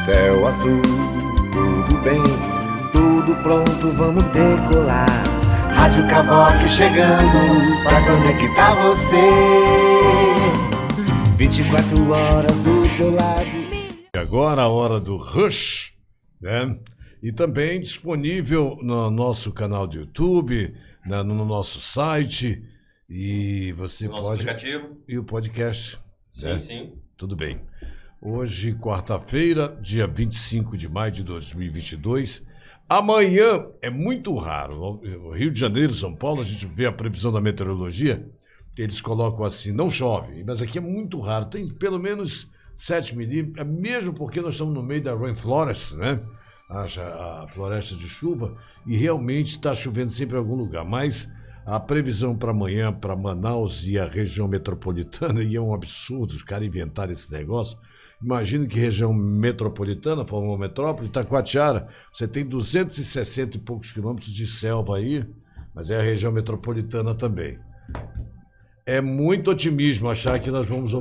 Céu azul, tudo bem, tudo pronto, vamos decolar. Rádio Cavoque chegando pra conectar você. 24 horas do teu lado. E agora a hora do Rush, né? E também disponível no nosso canal do YouTube, no nosso site, e você o nosso pode... aplicativo. E o podcast. Sim, né? sim. Tudo bem. Hoje, quarta-feira, dia 25 de maio de 2022. Amanhã é muito raro. No Rio de Janeiro, São Paulo, a gente vê a previsão da meteorologia, eles colocam assim, não chove, mas aqui é muito raro. Tem pelo menos 7 milímetros, mesmo porque nós estamos no meio da rainforest, né? A floresta de chuva, e realmente está chovendo sempre em algum lugar. Mas a previsão para amanhã, para Manaus e a região metropolitana, e é um absurdo os caras inventarem esse negócio. Imagina que região metropolitana, uma metrópole, Itacoatiara, você tem 260 e poucos quilômetros de selva aí, mas é a região metropolitana também. É muito otimismo achar que nós vamos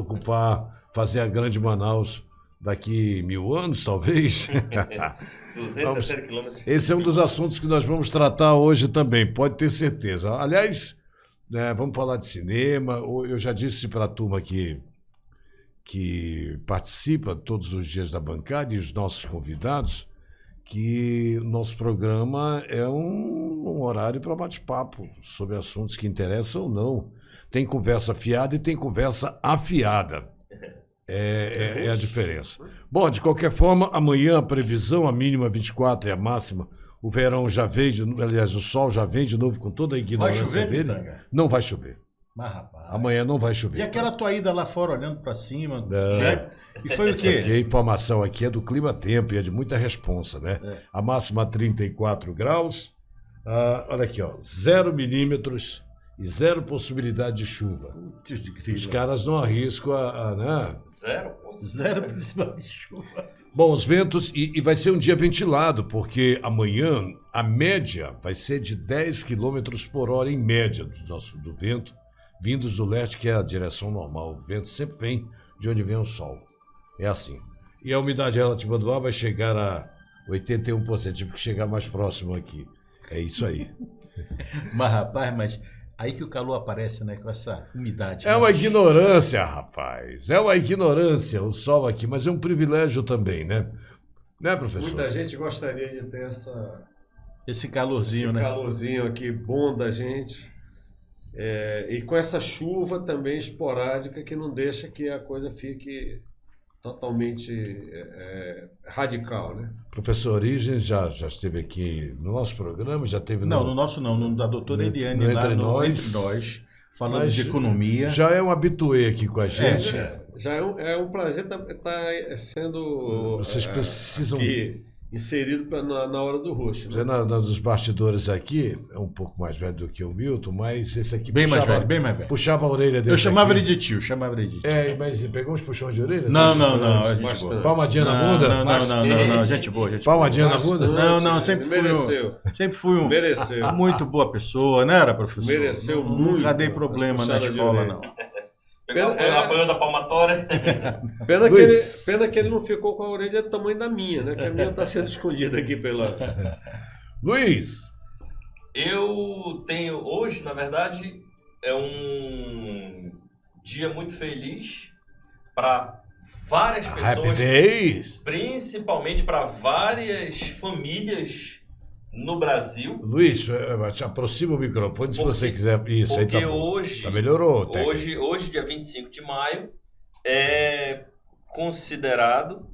fazer a grande Manaus daqui 1000 anos, talvez. 260 quilômetros. Esse é um dos assuntos que nós vamos tratar hoje também, pode ter certeza. Aliás, né, vamos falar de cinema. Eu já disse para a turma que participa todos os dias da bancada e os nossos convidados que o nosso programa é um horário para bate-papo sobre assuntos que interessam ou não. Tem conversa fiada e tem conversa afiada. É a diferença. Bom, de qualquer forma, amanhã a previsão, a mínima 24 e a máxima, o verão já vem, aliás, o sol já vem de novo com toda a ignorância vai chover, dele. Pitanga? Não vai chover. Mas, rapaz. Amanhã não vai chover. E aquela tua ida lá fora, olhando pra cima, É. né? E foi o quê? A informação aqui é do clima-tempo e é de muita responsa, né? É. A máxima 34 graus. Olha aqui, ó, 0 milímetros e 0 possibilidade de chuva. Putz, Os caras não arriscam né? Zero? Zero possibilidade de chuva. Bom, os ventos, e vai ser um dia ventilado, porque amanhã a média vai ser de 10 quilômetros por hora em média do vento, vindos do leste, que é a direção normal. O vento sempre vem de onde vem o sol. É assim. E a umidade relativa do ar vai chegar a 81%. Tive que chegar mais próximo aqui. É isso aí. Mas, rapaz, aí que o calor aparece, né? Com essa umidade. É uma ignorância, rapaz. É uma ignorância o sol aqui, mas é um privilégio também, né? Né, professor? Muita gente gostaria de ter Esse calorzinho, né? calorzinho aqui bom da gente. E com essa chuva também esporádica que não deixa que a coisa fique totalmente radical, né? Professor Origens já esteve aqui no nosso programa, já teve Não, no nosso não, no da doutora Eliane, lá Entre no Nós. Entre Nós, falando Mas de economia. já é um habituê aqui com a gente. Já é um prazer estar sendo Vocês precisam... aqui inserido na hora do roxo. Já Né? dos bastidores aqui, é um pouco mais velho do que o Milton, mas esse aqui Bem mais velho. puxava a orelha dele. Eu chamava ele de tio, tio. Mas pegou uns puxões de orelha? Não, a gente Bastante. boa. Palmadinha na bunda? Não, gente boa, Palmadinha na Bastante. bunda? Não, sempre fui Mereceu. muito boa pessoa, não era, professor? Mereceu Nunca muito. dei problema na As puxadas de escola, orelha. não. Pegou apoio da palmatória. Pena que ele não ficou com a orelha do tamanho da minha, né? Que a minha está sendo escondida aqui pela... Luiz! Eu tenho hoje, na verdade, é um dia muito feliz para várias Happy pessoas, Days! principalmente para várias famílias no Brasil. Luiz, aproxima o microfone se você quiser. Isso aí Porque tá bom. hoje, Já melhorou, técnico. hoje, dia 25 de maio, é considerado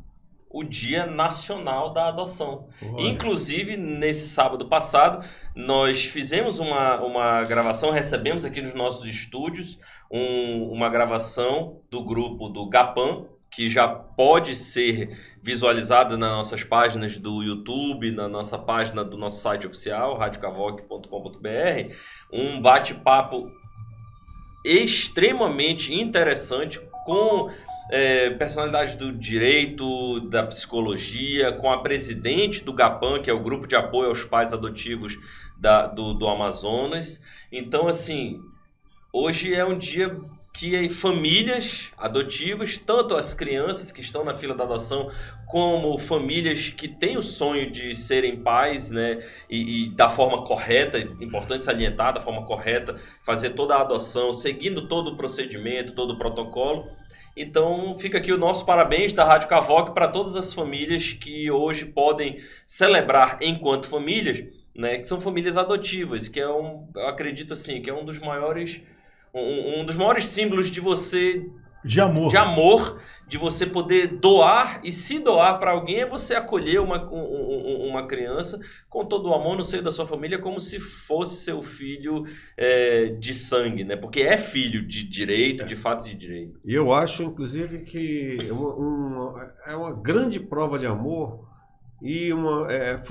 o Dia Nacional da Adoção. Olha. Inclusive, nesse sábado passado, nós fizemos uma gravação, recebemos aqui nos nossos estúdios uma gravação do grupo do GAPAM, que já pode ser visualizada nas nossas páginas do YouTube, na nossa página do nosso site oficial, radiocavoque.com.br, um bate-papo extremamente interessante com personalidades do direito, da psicologia, com a presidente do GAPAM, que é o Grupo de Apoio aos Pais Adotivos do Amazonas. Então, assim, hoje é um dia que famílias adotivas, tanto as crianças que estão na fila da adoção, como famílias que têm o sonho de serem pais, né, e da forma correta, importante salientar, da forma correta, fazer toda a adoção, seguindo todo o procedimento, todo o protocolo. Então fica aqui o nosso parabéns da Rádio Cavoc para todas as famílias que hoje podem celebrar enquanto famílias, né, que são famílias adotivas, que eu acredito assim, que é um dos maiores símbolos de você De amor. de você poder doar, e se doar para alguém é você acolher uma criança com todo o amor no seio da sua família, como se fosse seu filho de sangue, né? Porque é filho de direito, de fato de direito. E eu acho, inclusive, que é uma grande prova de amor e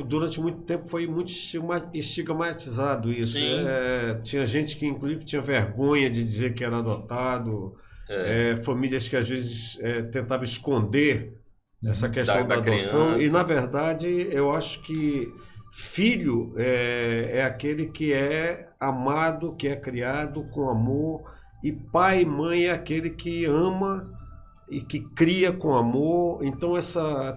durante muito tempo foi muito estigmatizado isso. Sim. Tinha gente que, inclusive, tinha vergonha de dizer que era adotado. Famílias que às vezes tentavam esconder essa questão da adoção. criança. E na verdade eu acho que filho é aquele que é amado, que é criado com amor, e pai e mãe é aquele que ama e que cria com amor. Então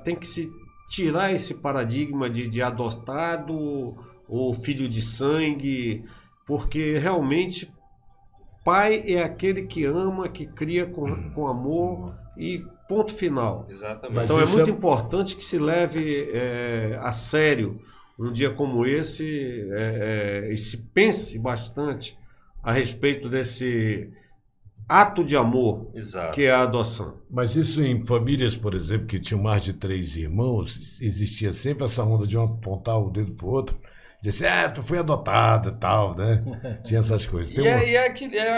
tem que se tirar esse paradigma de adotado ou filho de sangue, porque realmente pai é aquele que ama, que cria com amor e ponto final. Exatamente. Então é muito importante que se leve a sério um dia como esse e se pense bastante a respeito desse ato de amor, Exato. que é a adoção. Mas isso em famílias, por exemplo, que tinham mais de 3 irmãos, existia sempre essa onda de um apontar o dedo pro outro, dizer assim, tu foi adotado e tal, né? Tinha essas coisas. Eu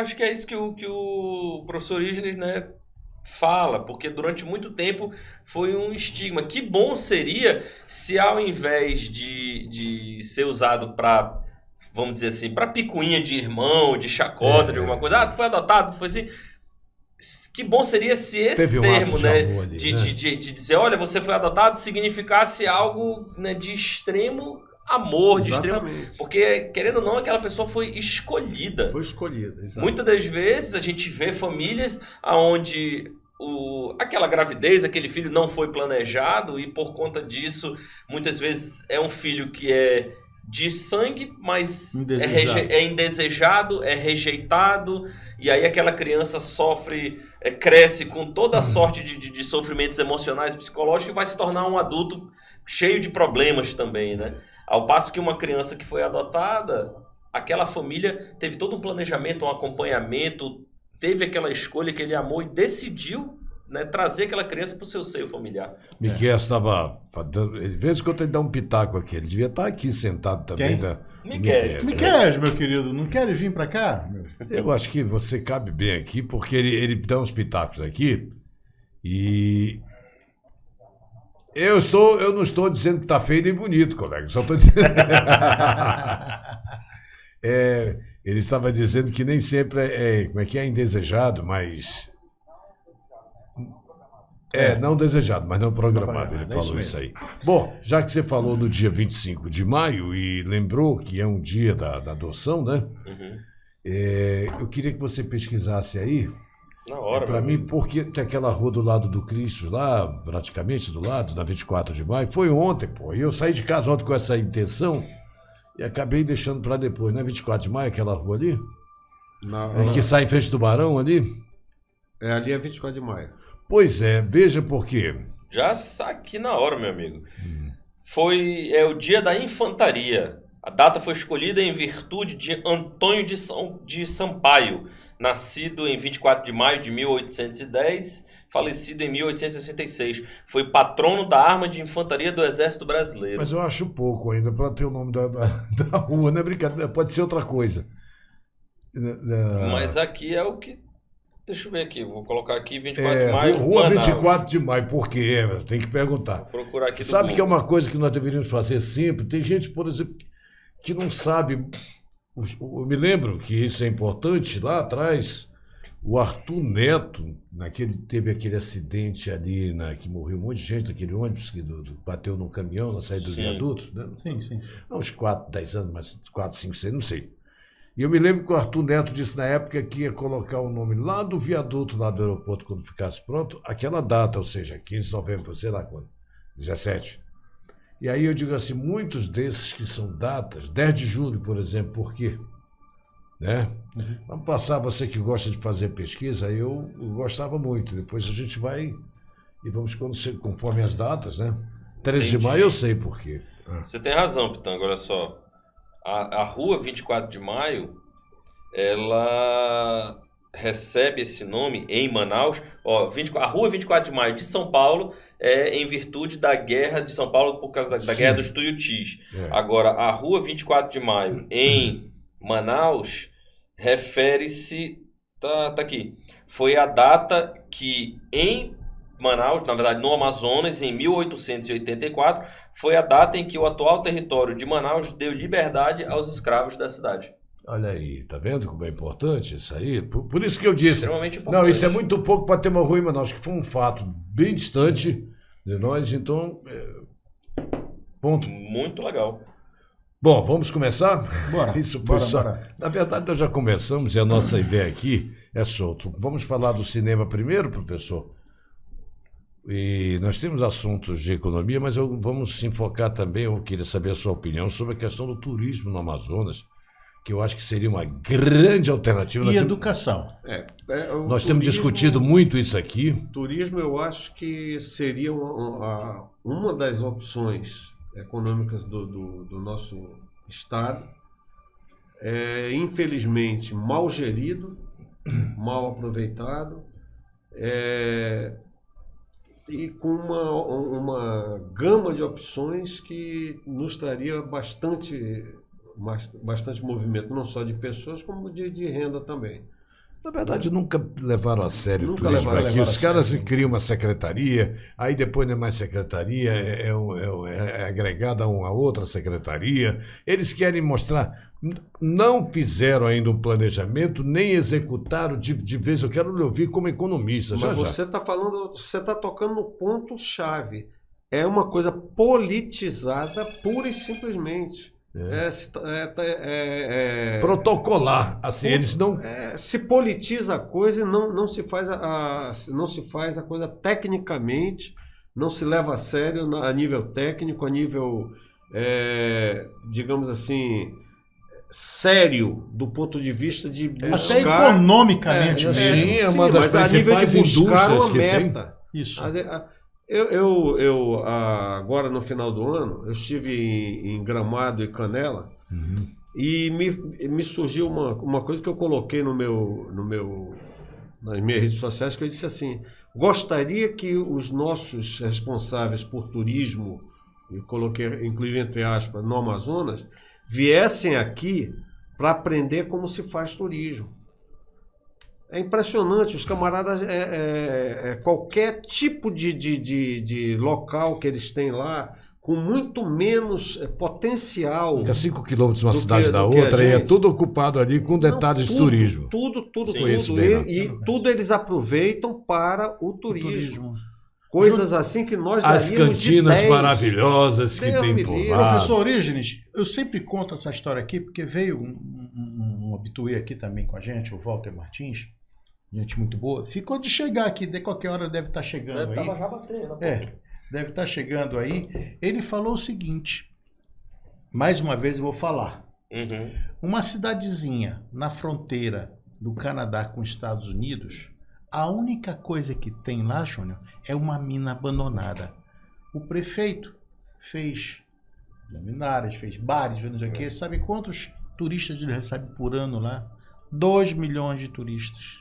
acho que é isso que o professor Ígenes, né, fala, porque durante muito tempo foi um estigma. Que bom seria se, ao invés de ser usado para, vamos dizer assim, para picuinha de irmão, de chacota, de alguma coisa, tu foi adotado, tu foi assim. Que bom seria se esse Teve um termo, ato de né, amor ali, de dizer, olha, você foi adotado, significasse algo, né, de extremo amor, de extremo. Exatamente. Porque, querendo ou não, aquela pessoa foi escolhida. Foi escolhida, exato. Muitas das vezes a gente vê famílias onde aquela gravidez, aquele filho não foi planejado, e por conta disso, muitas vezes é um filho que é de sangue, mas é indesejado, é rejeitado, e aí aquela criança sofre, cresce com toda a sorte de sofrimentos emocionais, psicológicos, e vai se tornar um adulto cheio de problemas também, né? Ao passo que uma criança que foi adotada, aquela família teve todo um planejamento, um acompanhamento, teve aquela escolha que ele amou e decidiu, né, trazer aquela criança para o seu seio familiar. Miguel estava dando, de vez em quando ele dá um pitaco aqui, ele devia estar aqui sentado também. Miguel. Miguel, meu querido, não queres vir para cá? Eu acho que você cabe bem aqui, porque ele dá uns pitacos aqui e... Eu não estou dizendo que está feio nem bonito, colega. Só estou dizendo. Ele estava dizendo que nem sempre como é que é indesejado, mas. Não desejado, mas não programado. Ele falou isso aí. Bom, já que você falou no dia 25 de maio e lembrou que é um dia da adoção, né? Uhum. Eu queria que você pesquisasse aí. Na hora, Para mim, porque tem aquela rua do lado do Cristo, lá, praticamente do lado, na 24 de maio, foi ontem, pô. E eu saí de casa ontem com essa intenção e acabei deixando para depois, né? 24 de maio, aquela rua ali, que sai em frente do Barão ali. Ali é 24 de maio. Pois é, veja por quê. Já aqui na hora, meu amigo. É o dia da infantaria. A data foi escolhida em virtude de Antônio de Sampaio, nascido em 24 de maio de 1810, falecido em 1866. Foi patrono da arma de infantaria do Exército Brasileiro. Mas eu acho pouco ainda para ter o nome da rua, não é brincadeira, pode ser outra coisa. Mas aqui é o que... Deixa eu ver aqui, vou colocar aqui 24 de maio. Rua Manaus. 24 de maio, por quê? Tem que perguntar. Vou procurar aqui do Sabe que é Google. uma coisa que nós deveríamos fazer sempre? Tem gente, por exemplo, que não sabe. Eu me lembro que isso é importante. Lá atrás, o Arthur Neto, teve aquele acidente ali, que morreu um monte de gente naquele ônibus que bateu num caminhão na saída do Sim. viaduto, né? Sim. Há uns 10 anos, mas 4, 5, 6, não sei. E eu me lembro que o Arthur Neto disse na época que ia colocar o nome lá do viaduto, lá do aeroporto, quando ficasse pronto, aquela data, ou seja, 15 de novembro, sei lá quando, 17. E aí eu digo assim, muitos desses que são datas, 10 de julho, por exemplo, por quê? Né? Vamos passar, você que gosta de fazer pesquisa, eu gostava muito. Depois a gente vai e vamos conforme as datas, né? 13 de Entendi. maio eu sei por quê. Você tem razão, Pitanga, olha só. A rua 24 de maio, ela recebe esse nome em Manaus. Ó, a rua 24 de maio de São Paulo é em virtude da guerra de São Paulo por causa da guerra dos Tuiutis. É. Agora, a rua 24 de maio em Manaus refere-se... Tá aqui. Foi a data que em Manaus, na verdade no Amazonas, em 1884, foi a data em que o atual território de Manaus deu liberdade aos escravos da cidade. Olha aí, tá vendo como é importante isso aí? Por isso que eu disse. Extremamente importante. Não, isso é muito pouco para ter uma rua em Manaus, que foi um fato bem distante de nós, então. Ponto. Muito legal. Bom, vamos começar? Bora, Isso bora, foi só. bora. Na verdade, nós já começamos e a nossa ideia aqui é solto. Vamos falar do cinema primeiro, professor? E nós temos assuntos de economia, mas vamos se enfocar também, eu queria saber a sua opinião sobre a questão do turismo no Amazonas, que eu acho que seria uma grande alternativa. E educação. Nós temos discutido muito isso aqui. Turismo, eu acho que seria uma das opções econômicas do nosso estado. Infelizmente, mal gerido, mal aproveitado, e com uma gama de opções que nos traria bastante movimento, não só de pessoas, como de renda também. Na verdade, nunca levaram a sério o Nunca turismo levaram aqui. a Os sério. caras criam uma secretaria, aí depois não é mais secretaria, é agregada a uma outra secretaria. Eles querem mostrar. Não fizeram ainda um planejamento, nem executaram de vez. Eu quero lhe ouvir como economista. Mas Já. você está tocando no ponto-chave. É uma coisa politizada pura e simplesmente. Protocolar. Assim, eles não. Se politiza a coisa e não se faz a coisa tecnicamente, não se leva a sério a nível técnico, a nível, digamos assim, sério do ponto de vista de Até buscar... economicamente. sim, mesmo. é uma das mas a nível principais de buscar indústrias uma que tem. meta. Isso. Eu agora no final do ano, eu estive em Gramado e Canela, e me surgiu uma coisa que eu coloquei nas minhas redes sociais, que eu disse assim: gostaria que os nossos responsáveis por turismo, eu coloquei, inclusive entre aspas, no Amazonas, viessem aqui para aprender como se faz turismo. É impressionante, os camaradas, qualquer tipo de local que eles têm lá, com muito menos potencial. Fica 5 quilômetros de uma do cidade que- da do que a outra e é gente. tudo ocupado ali com Não, detalhes de tudo, turismo. Tudo. Conheço bem, E tudo eles aproveitam para o O turismo. Coisas assim que nós As daríamos de cantinas 10. maravilhosas que Deus tem me por livre. lá. Professor Orígenes, eu sempre conto essa história aqui, porque veio um habituê aqui também com a gente, o Walter Martins, gente muito boa. Ficou de chegar aqui, de qualquer hora deve estar chegando aí. Tava já batendo. Deve estar chegando aí. Ele falou o seguinte, mais uma vez eu vou falar. Uhum. Uma cidadezinha na fronteira do Canadá com os Estados Unidos, a única coisa que tem lá, Júnior, é uma mina abandonada. O prefeito fez luminárias, fez bares, fez não sei o quê. Sabe quantos turistas ele recebe por ano lá? 2 milhões de turistas.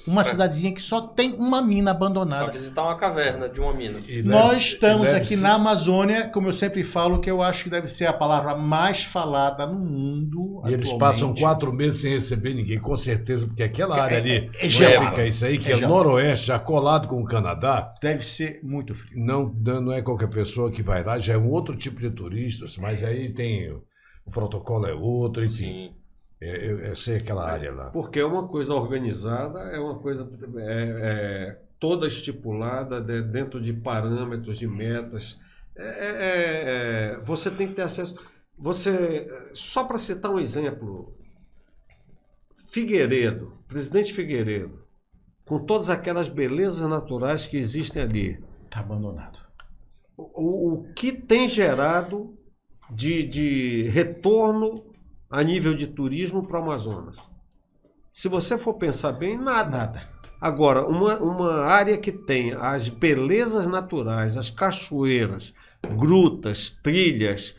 Uma cidadezinha que só tem uma mina Pra abandonada. visitar uma caverna de uma mina. E Nós deve- estamos deve aqui ser- na Amazônia, como eu sempre falo, que eu acho que deve ser a palavra mais falada no mundo. E eles atualmente. passam 4 meses sem receber ninguém, com certeza, porque aquela área ali, gelado. fica isso aí, que É é gelado. noroeste, já colado com o Canadá, Deve ser muito frio. não é qualquer pessoa que vai lá, já é um outro tipo de turistas, mas aí tem, o protocolo é outro, enfim. Sim. Eu sei aquela área lá. Porque é uma coisa organizada, é uma coisa toda estipulada dentro de parâmetros, de metas. Você tem que ter acesso. Só para citar um exemplo, Figueiredo, Presidente Figueiredo, com todas aquelas belezas naturais que existem ali, Está abandonado. o que tem gerado de retorno a nível de turismo para o Amazonas? Se você for pensar bem, nada. Agora, uma área que tem as belezas naturais, as cachoeiras, grutas, trilhas,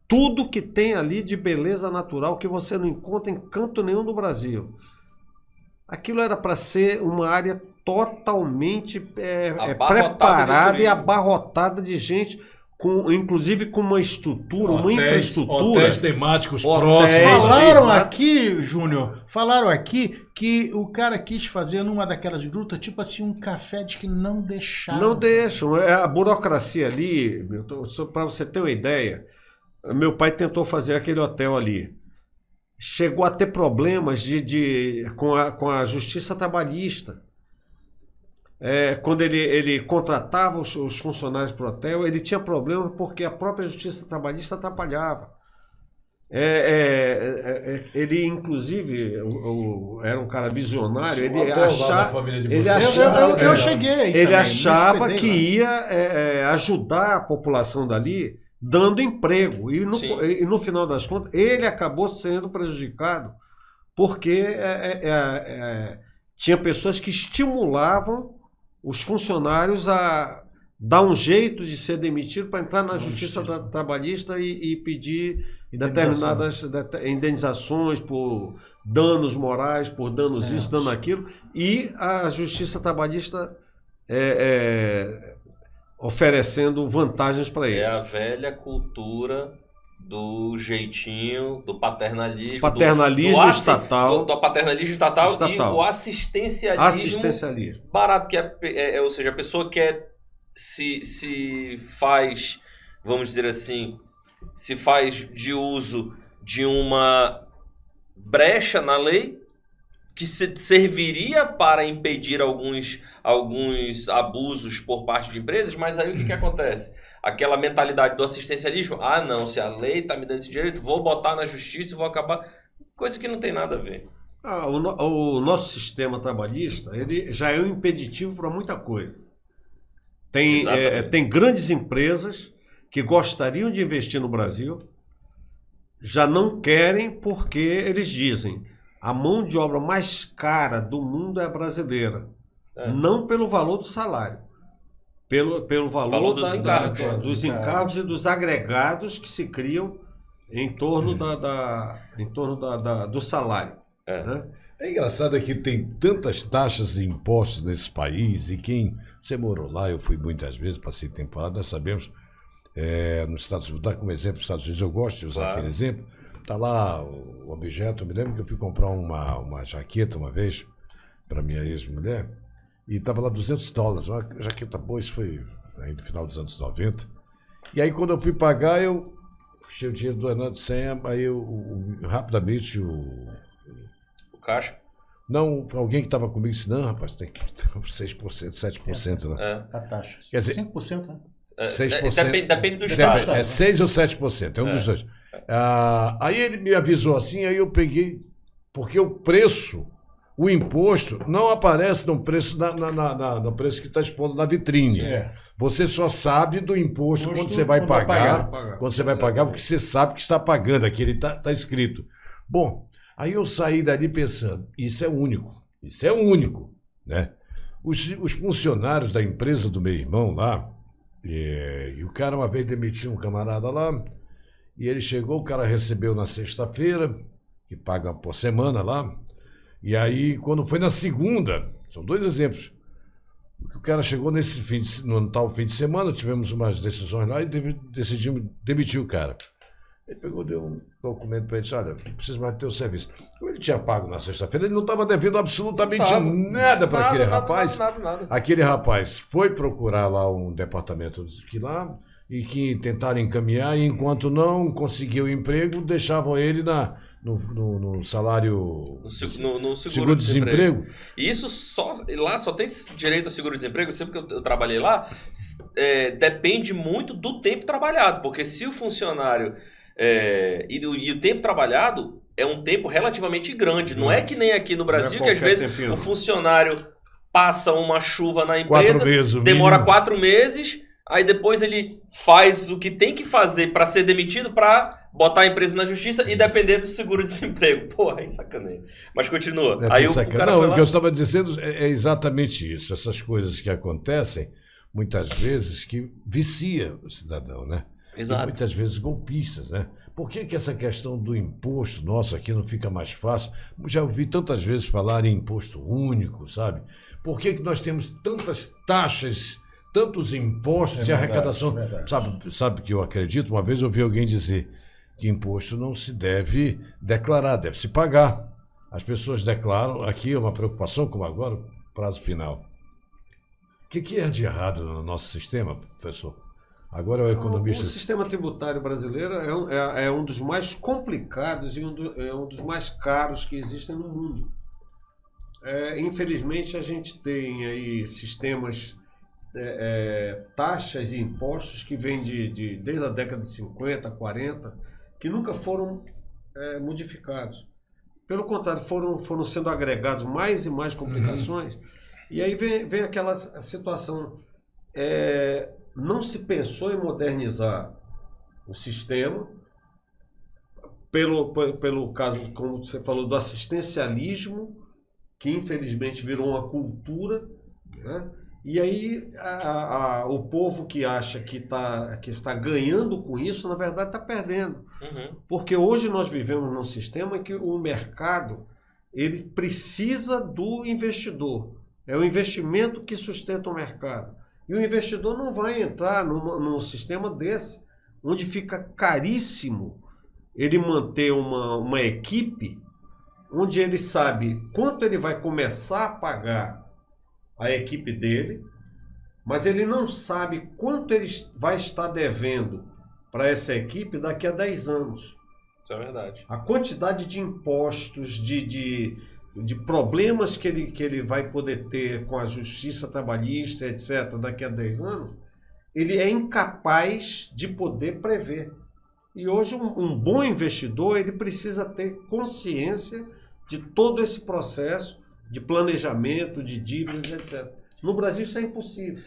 tudo que tem ali de beleza natural que você não encontra em canto nenhum do Brasil. Aquilo era para ser uma área totalmente preparada e abarrotada de gente, inclusive com uma estrutura, uma infraestrutura. Hotéis temáticos Hotéis. próximos. Falaram exato. aqui, Júnior, que o cara quis fazer numa daquelas grutas, tipo assim, um café de que não deixaram. Não deixam. A burocracia ali, para você ter uma ideia, meu pai tentou fazer aquele hotel ali. Chegou a ter problemas com a justiça trabalhista. Quando ele contratava os funcionários para o hotel, ele tinha problema porque a própria justiça trabalhista atrapalhava. Ele, inclusive, era um cara visionário. Ele achava, Eu cheguei aí ele também, achava me que hospedei ia ajudar a população dali, dando emprego. E no final das contas, ele acabou sendo prejudicado porque tinha pessoas que estimulavam os funcionários a dar um jeito de ser demitido para entrar na justiça trabalhista e pedir determinadas indenizações por danos morais, por danos isso, dano aquilo. E a justiça trabalhista oferecendo vantagens para eles. É a velha cultura do jeitinho, do paternalismo. Paternalismo estatal. Do paternalismo estatal e o assistencialismo. Barato, que ou seja, a pessoa quer se faz, vamos dizer assim, se faz de uso de uma brecha na lei que serviria para impedir alguns abusos por parte de empresas, mas aí o que acontece? Aquela mentalidade do assistencialismo, não, se a lei está me dando esse direito, vou botar na justiça e vou acabar... Coisa que não tem nada a ver. O nosso sistema trabalhista, ele já é um impeditivo para muita coisa. Tem grandes empresas que gostariam de investir no Brasil, já não querem porque eles dizem: a mão de obra mais cara do mundo é a brasileira. Não pelo valor do salário, pelo valor dos encargos e dos agregados que se criam em torno do salário. Né? É engraçado que tem tantas taxas e impostos nesse país, e você morou lá, eu fui muitas vezes, passei temporada, nós sabemos, nos Estados Unidos, dar como exemplo os Estados Unidos, eu gosto de usar aquele exemplo. Tá lá o objeto. Eu me lembro que eu fui comprar uma jaqueta uma vez para minha ex-mulher e tava lá $200, uma jaqueta boa, isso foi aí no final dos anos 90. E aí quando eu fui pagar, eu tinha o dinheiro do Hernando Senha, aí rapidamente o caixa? Não, alguém que estava comigo disse: não, rapaz, tem que ter 6%, 7%, né? A taxa. Quer dizer, 5%, né? 6%. Depende do estado. É 6 ou 7%, é um dos dois. Aí ele me avisou assim, aí eu peguei, porque o preço, o imposto, não aparece no preço, no preço que está expondo na vitrine. Você só sabe do imposto quando você vai pagar. Quando você vai pagar, porque você sabe que está pagando, aqui ele está escrito. Bom, aí eu saí dali pensando, isso é único, né? Os funcionários da empresa do meu irmão lá, e o cara uma vez demitiu um camarada lá, e ele chegou, o cara recebeu na sexta-feira, que paga por semana lá, e aí quando foi na segunda, são dois exemplos, o cara chegou no tal fim de semana, tivemos umas decisões lá e decidimos demitir o cara. Ele pegou, deu um documento para ele e disse: olha, não preciso mais ter o serviço. Como ele tinha pago na sexta-feira, ele não estava devendo absolutamente nada para aquele rapaz. Nada. Aquele rapaz foi procurar lá um departamento e que tentaram encaminhar, e enquanto não conseguiu emprego, deixavam ele no salário... No seguro-desemprego. E isso lá só tem direito a seguro-desemprego, sempre que eu trabalhei lá, depende muito do tempo trabalhado, porque se o funcionário... E o tempo trabalhado, é um tempo relativamente grande. Não é que nem aqui no Brasil, que às qualquer vezes tempinho. o funcionário passa uma chuva na 4 empresa, meses, o demora mínimo. 4 meses, aí depois ele faz o que tem que fazer para ser demitido, para botar a empresa na justiça e depender do seguro-desemprego. Porra, aí sacaneia. Mas continua. É, Aí tem o sacanagem. cara Não, foi o lá... que eu estava dizendo é exatamente isso. Essas coisas que acontecem, muitas vezes, que vicia o cidadão, né? Exato. E muitas vezes golpistas, né? Por que essa questão do imposto nosso aqui não fica mais fácil? Já ouvi tantas vezes falar em imposto único, sabe? Por que nós temos tantas taxas, tantos impostos e arrecadação? Sabe que eu acredito? Uma vez eu ouvi alguém dizer que imposto não se deve declarar, deve se pagar. As pessoas declaram, aqui é uma preocupação, como agora, prazo final. O que é de errado no nosso sistema, professor? Agora o economista... O sistema tributário brasileiro é um dos mais complicados e é um dos mais caros que existem no mundo. Infelizmente, a gente tem aí sistemas, taxas e impostos que vêm desde a década de 50, 40, que nunca foram modificados. Pelo contrário, foram sendo agregados mais e mais complicações. E aí vem aquela situação... não se pensou em modernizar o sistema pelo caso, como você falou, do assistencialismo, que infelizmente virou uma cultura, né? E aí o povo que acha que está ganhando com isso, na verdade está perdendo. Porque hoje nós vivemos num sistema em que o mercado ele precisa do investidor. É o investimento que sustenta o mercado. E o investidor não vai entrar num sistema desse, onde fica caríssimo ele manter uma equipe, onde ele sabe quanto ele vai começar a pagar a equipe dele, mas ele não sabe quanto ele vai estar devendo para essa equipe daqui a 10 anos. Isso é verdade. A quantidade de impostos, de problemas que ele vai poder ter com a justiça trabalhista, etc., daqui a 10 anos, ele é incapaz de poder prever. E hoje um bom investidor ele precisa ter consciência de todo esse processo de planejamento, de dívidas, etc. No Brasil isso é impossível.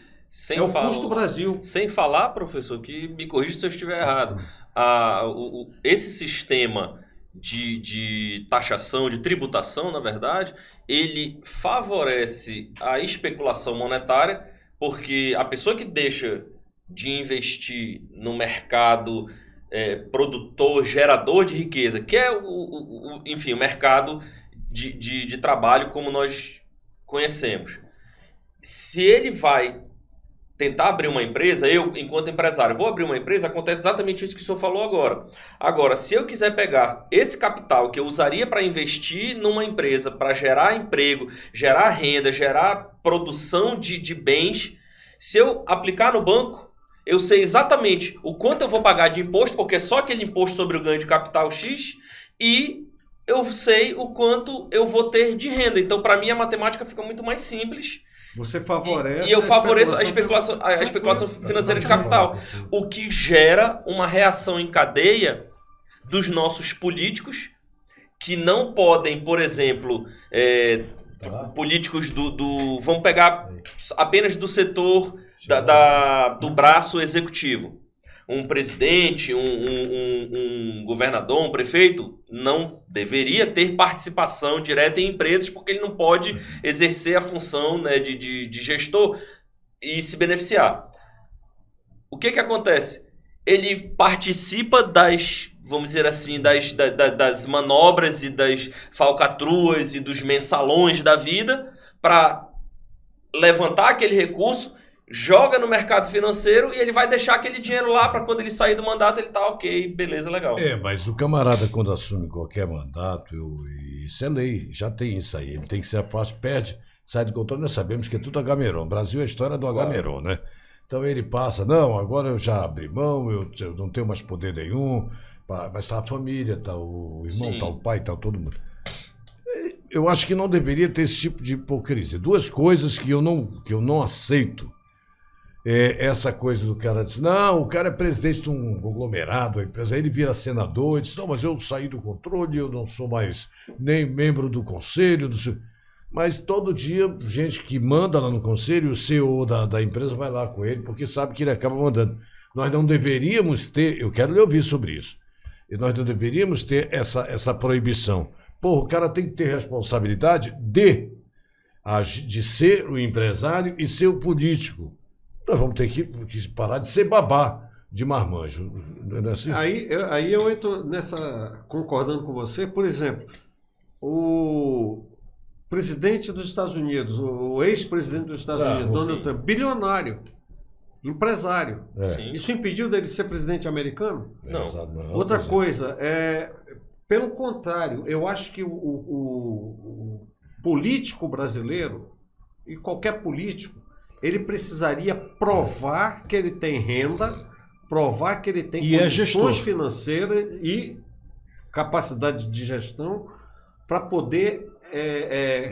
O custo Brasil. Sem falar, professor, que me corrija se eu estiver errado, esse sistema de taxação, de tributação, na verdade, ele favorece a especulação monetária, porque a pessoa que deixa de investir no mercado produtor, gerador de riqueza, que é enfim, o mercado de trabalho como nós conhecemos. Se ele vai tentar abrir uma empresa, eu, enquanto empresário, vou abrir uma empresa, acontece exatamente isso que o senhor falou agora. Agora, se eu quiser pegar esse capital que eu usaria para investir numa empresa, para gerar emprego, gerar renda, gerar produção de bens, se eu aplicar no banco, eu sei exatamente o quanto eu vou pagar de imposto, porque é só aquele imposto sobre o ganho de capital X, e eu sei o quanto eu vou ter de renda. Então, para mim, a matemática fica muito mais simples. Você favorece e eu favoreço a especulação financeira de capital, o que gera uma reação em cadeia dos nossos políticos, que não podem, por exemplo, políticos vamos pegar apenas do setor do braço executivo. Um presidente, um governador, um prefeito não deveria ter participação direta em empresas, porque ele não pode exercer a função, né, de gestor e se beneficiar. O que acontece? Ele participa vamos dizer assim, das manobras e das falcatruas e dos mensalões da vida para levantar aquele recurso, joga no mercado financeiro e ele vai deixar aquele dinheiro lá para quando ele sair do mandato ele tá ok, beleza, legal. Mas o camarada quando assume qualquer mandato, isso é lei, já tem isso aí, ele tem que ser fácil, perde, sai do controle, nós sabemos que é tudo Agamenon, Brasil é a história do Agamenon, né? Então ele passa, não, agora eu já abri mão, eu não tenho mais poder nenhum, mas tá a família, tá o irmão, tá o pai, tá todo mundo. Eu acho que não deveria ter esse tipo de hipocrisia. Duas coisas que eu não aceito. essa coisa do cara diz, não, o cara é presidente de um conglomerado, a empresa, aí ele vira senador, e diz, não, mas eu saí do controle, eu não sou mais nem membro do conselho, mas todo dia, gente que manda lá no conselho, o CEO da empresa vai lá com ele, porque sabe que ele acaba mandando. Nós não deveríamos ter, eu quero lhe ouvir sobre isso, e nós não deveríamos ter essa proibição. Pô, o cara tem que ter responsabilidade de ser o empresário e ser o político. Nós vamos ter que parar de ser babá de marmanjo. Não é assim? Aí eu entro concordando com você. Por exemplo, o presidente dos Estados Unidos, o ex-presidente dos Estados Unidos, Donald Trump, bilionário, empresário. Isso impediu dele ser presidente americano? Não. Outra coisa, pelo contrário, eu acho que o político brasileiro, e qualquer político, ele precisaria provar que ele tem renda, provar que ele tem condições financeiras e capacidade de gestão para poder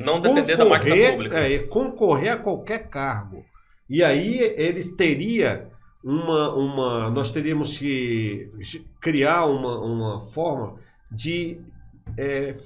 não depender da máquina pública. Concorrer a qualquer cargo. E aí eles nós teríamos que criar uma forma de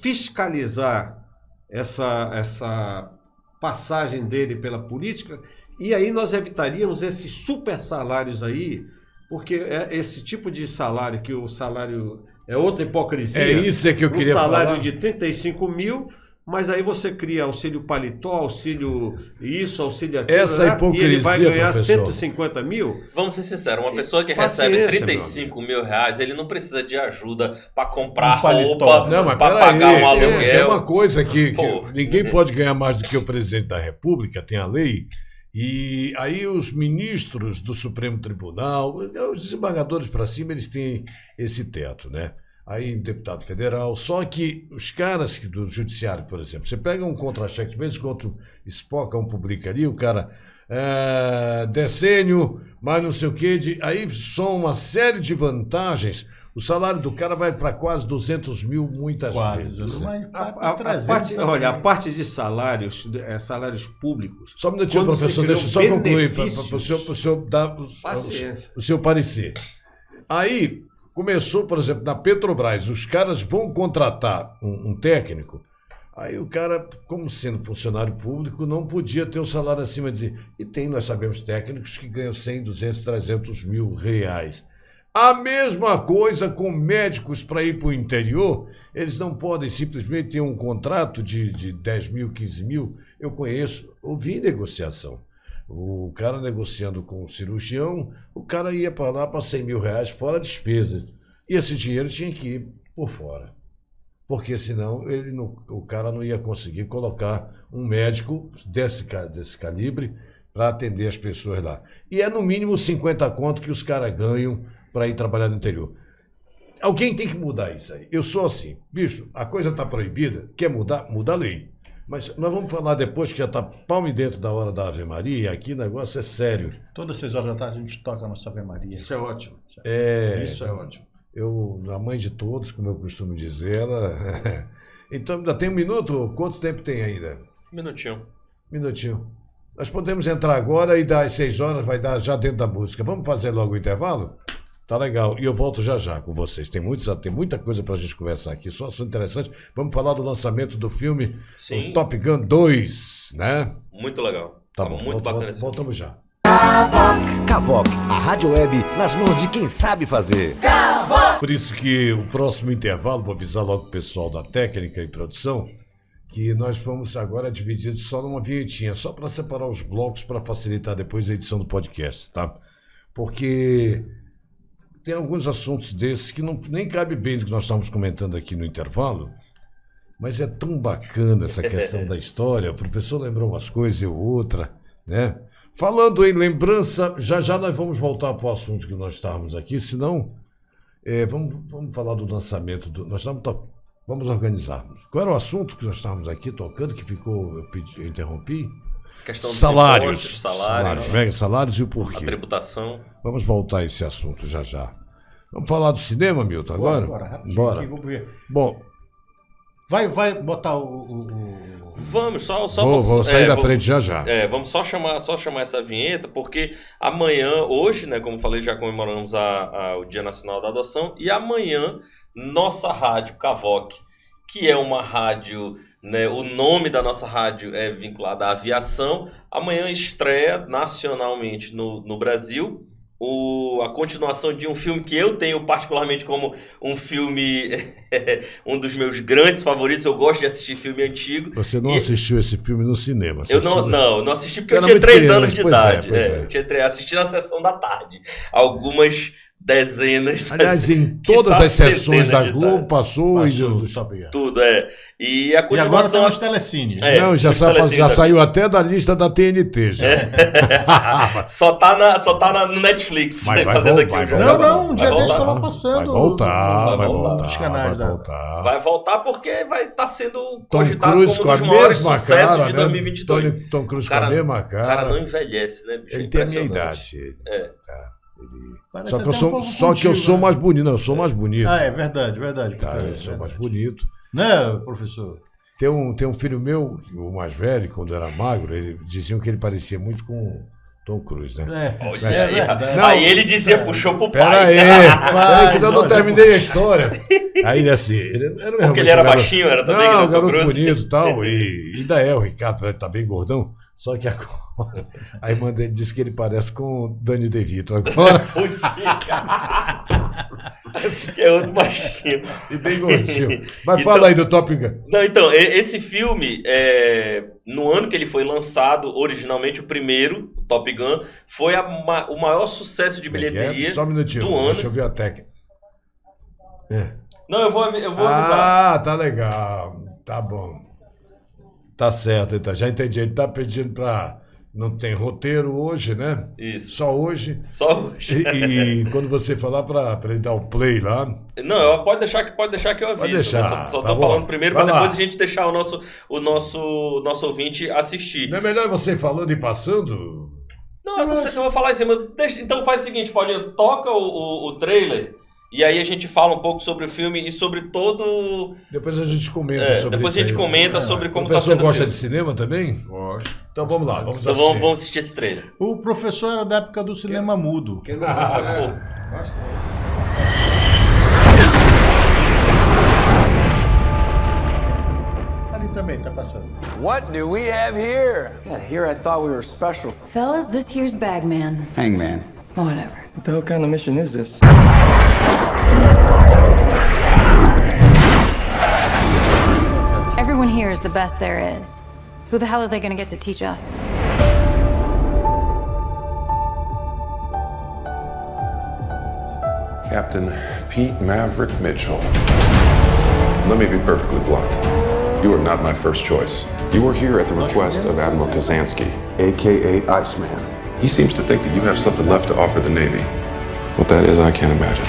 fiscalizar essa passagem dele pela política, e aí nós evitaríamos esses super salários aí, porque esse tipo de salário, que o salário é outra hipocrisia. Isso que eu queria falar. Um salário de 35 mil, mas aí você cria auxílio paletó, auxílio isso, auxílio aquilo, essa hipocrisia, e ele vai ganhar professor. 150 mil. Vamos ser sinceros, uma pessoa que recebe 35 mil reais, ele não precisa de ajuda para comprar roupa, para pagar um aluguel. É uma coisa que ninguém pode ganhar mais do que o presidente da República, tem a lei, e aí os ministros do Supremo Tribunal, os desembargadores para cima, eles têm esse teto, né? Aí, deputado federal, só que os caras do judiciário, por exemplo, você pega um contra-cheque, de vez em quando espoca um publica ali, o cara, decênio, mais não sei o quê, aí são uma série de vantagens, o salário do cara vai para quase 200 mil muitas vezes. Né? A parte de salários, salários públicos... Só um minutinho, professor, deixa eu só concluir, para o senhor dar o seu parecer. Aí... Começou, por exemplo, na Petrobras, os caras vão contratar um técnico, aí o cara, como sendo funcionário público, não podia ter o salário acima de... E nós sabemos, técnicos que ganham 100, 200, 300 mil reais. A mesma coisa com médicos para ir para o interior, eles não podem simplesmente ter um contrato de 10 mil, 15 mil. Eu ouvi negociação. O cara negociando com o cirurgião, o cara ia para lá para 100 mil reais fora despesas. E esse dinheiro tinha que ir por fora. Porque senão o cara não ia conseguir colocar um médico desse calibre para atender as pessoas lá. E é no mínimo 50 conto que os caras ganham para ir trabalhar no interior. Alguém tem que mudar isso aí. Eu sou assim, bicho, a coisa está proibida, quer mudar, muda a lei. Mas nós vamos falar depois que já está palme dentro da hora da Ave Maria, e aqui o negócio é sério. Todas 6 horas da tarde a gente toca a nossa Ave Maria. Isso é ótimo. Isso é ótimo. A mãe de todos, como eu costumo dizer, ela... Então, ainda tem um minuto? Quanto tempo tem ainda? Minutinho. Nós podemos entrar agora e dar às 6 horas, vai dar já dentro da música. Vamos fazer logo o intervalo? Tá legal. E eu volto já com vocês. Tem muita coisa pra gente conversar aqui. Só assunto interessante. Vamos falar do lançamento do filme o Top Gun 2, né? Muito legal. Tá bom. Muito bacana esse filme. Voltamos já. Cavoc, a rádio web nas mãos de quem sabe fazer. Por isso que o próximo intervalo, vou avisar logo o pessoal da técnica e produção, que nós vamos agora dividir só numa vinhetinha, só para separar os blocos para facilitar depois a edição do podcast, tá? Porque... tem alguns assuntos desses que nem cabe bem do que nós estamos comentando aqui no intervalo, mas é tão bacana essa questão da história. O professor lembrou umas coisas e outra, né? Falando em lembrança, já nós vamos voltar para o assunto que nós estávamos aqui, senão vamos falar do lançamento. Vamos organizar. Qual era o assunto que nós estávamos aqui tocando, que ficou, eu interrompi? Questão dos salários, salários e o porquê. A tributação. Vamos voltar a esse assunto já. Vamos falar do cinema, Milton, agora? Bora. Bom, Vai botar o Vamos, só Vou sair da frente já. vamos só chamar essa vinheta, porque amanhã, hoje, né, como falei, já comemoramos o Dia Nacional da Adoção, e amanhã, nossa rádio Cavoc, que é uma rádio, né, o nome da nossa rádio é vinculado à aviação, amanhã estreia nacionalmente no Brasil a continuação de um filme que eu tenho particularmente como um filme, um dos meus grandes favoritos. Eu gosto de assistir filme antigo. Você não assistiu esse filme no cinema? Eu não assisti porque eu tinha 3 anos de idade. Assisti na sessão da tarde. Algumas dezenas. Aliás, em todas as sessões da Globo passou tudo, E a continuação... E agora tá nos telecines. Não, já saiu até da lista da TNT. Já. Só tá no Netflix. Mas fazendo aqui o jogo. Não, um dia desse estava passando. Vai voltar. Nos canais vai voltar porque vai estar sendo Tom cogitado Cruise como um dos maiores sucessos de 2022. Tom Cruise com a mesma cara. O cara não envelhece, né, bicho? Ele tem a minha idade. Só que eu sou mais bonito. Não, eu sou mais bonito. É verdade. Eu sou mais bonito. Né, professor? Tem um filho meu, o mais velho, quando era magro, diziam que ele parecia muito com Tom Cruise, né? Aí ele dizia, puxou pro pai. Pera aí, que eu não terminei a história. Aí assim, porque ele era baixinho, era também um garoto bonito e tal, e ainda o Ricardo, tá bem gordão. Só que agora a irmã dele disse que ele parece com o Danny DeVito agora. Que é outro baixinho. E bem gordinho. Mas fala aí do Top Gun. Não, então, esse filme, no ano que ele foi lançado, originalmente o primeiro, o Top Gun, foi o maior sucesso de bilheteria Só um minutinho, do ano. Deixa eu ver a técnica. Não, eu vou avisar. Ah, tá legal. Tá bom. Tá certo, então. Já entendi. Ele tá pedindo pra... Não tem roteiro hoje, né? Isso. Só hoje. E quando você falar pra ele dar o play lá... Não, pode deixar que eu aviso. Pode deixar. Só tô falando primeiro para depois a gente deixar o nosso ouvinte assistir. Não é melhor você ir falando e passando? Não, eu não sei se eu vou falar isso, mas então faz o seguinte, Paulinho. Toca o trailer... E aí a gente fala um pouco sobre o filme e sobre todo... Depois a gente comenta sobre isso. Depois a gente comenta sobre como está O sendo o professor gosta filme. de cinema também? Gosto. Então vamos lá, vamos assistir. Então vamos assistir esse trailer. O professor era da época do cinema mudo. Ali também, tá passando. What do we have here? Yeah, here I thought we were special. Fellas, this here's Bagman. Hangman. Whatever. What the hell kind of mission is this? Everyone here is the best there is. Who the hell are they gonna get to teach us? Captain Pete Maverick Mitchell. Let me be perfectly blunt. You are not my first choice. You are here at the request of Admiral Kazansky, a.k.a. Iceman. He seems to think that you have something left to offer the Navy. What that is, I can't imagine.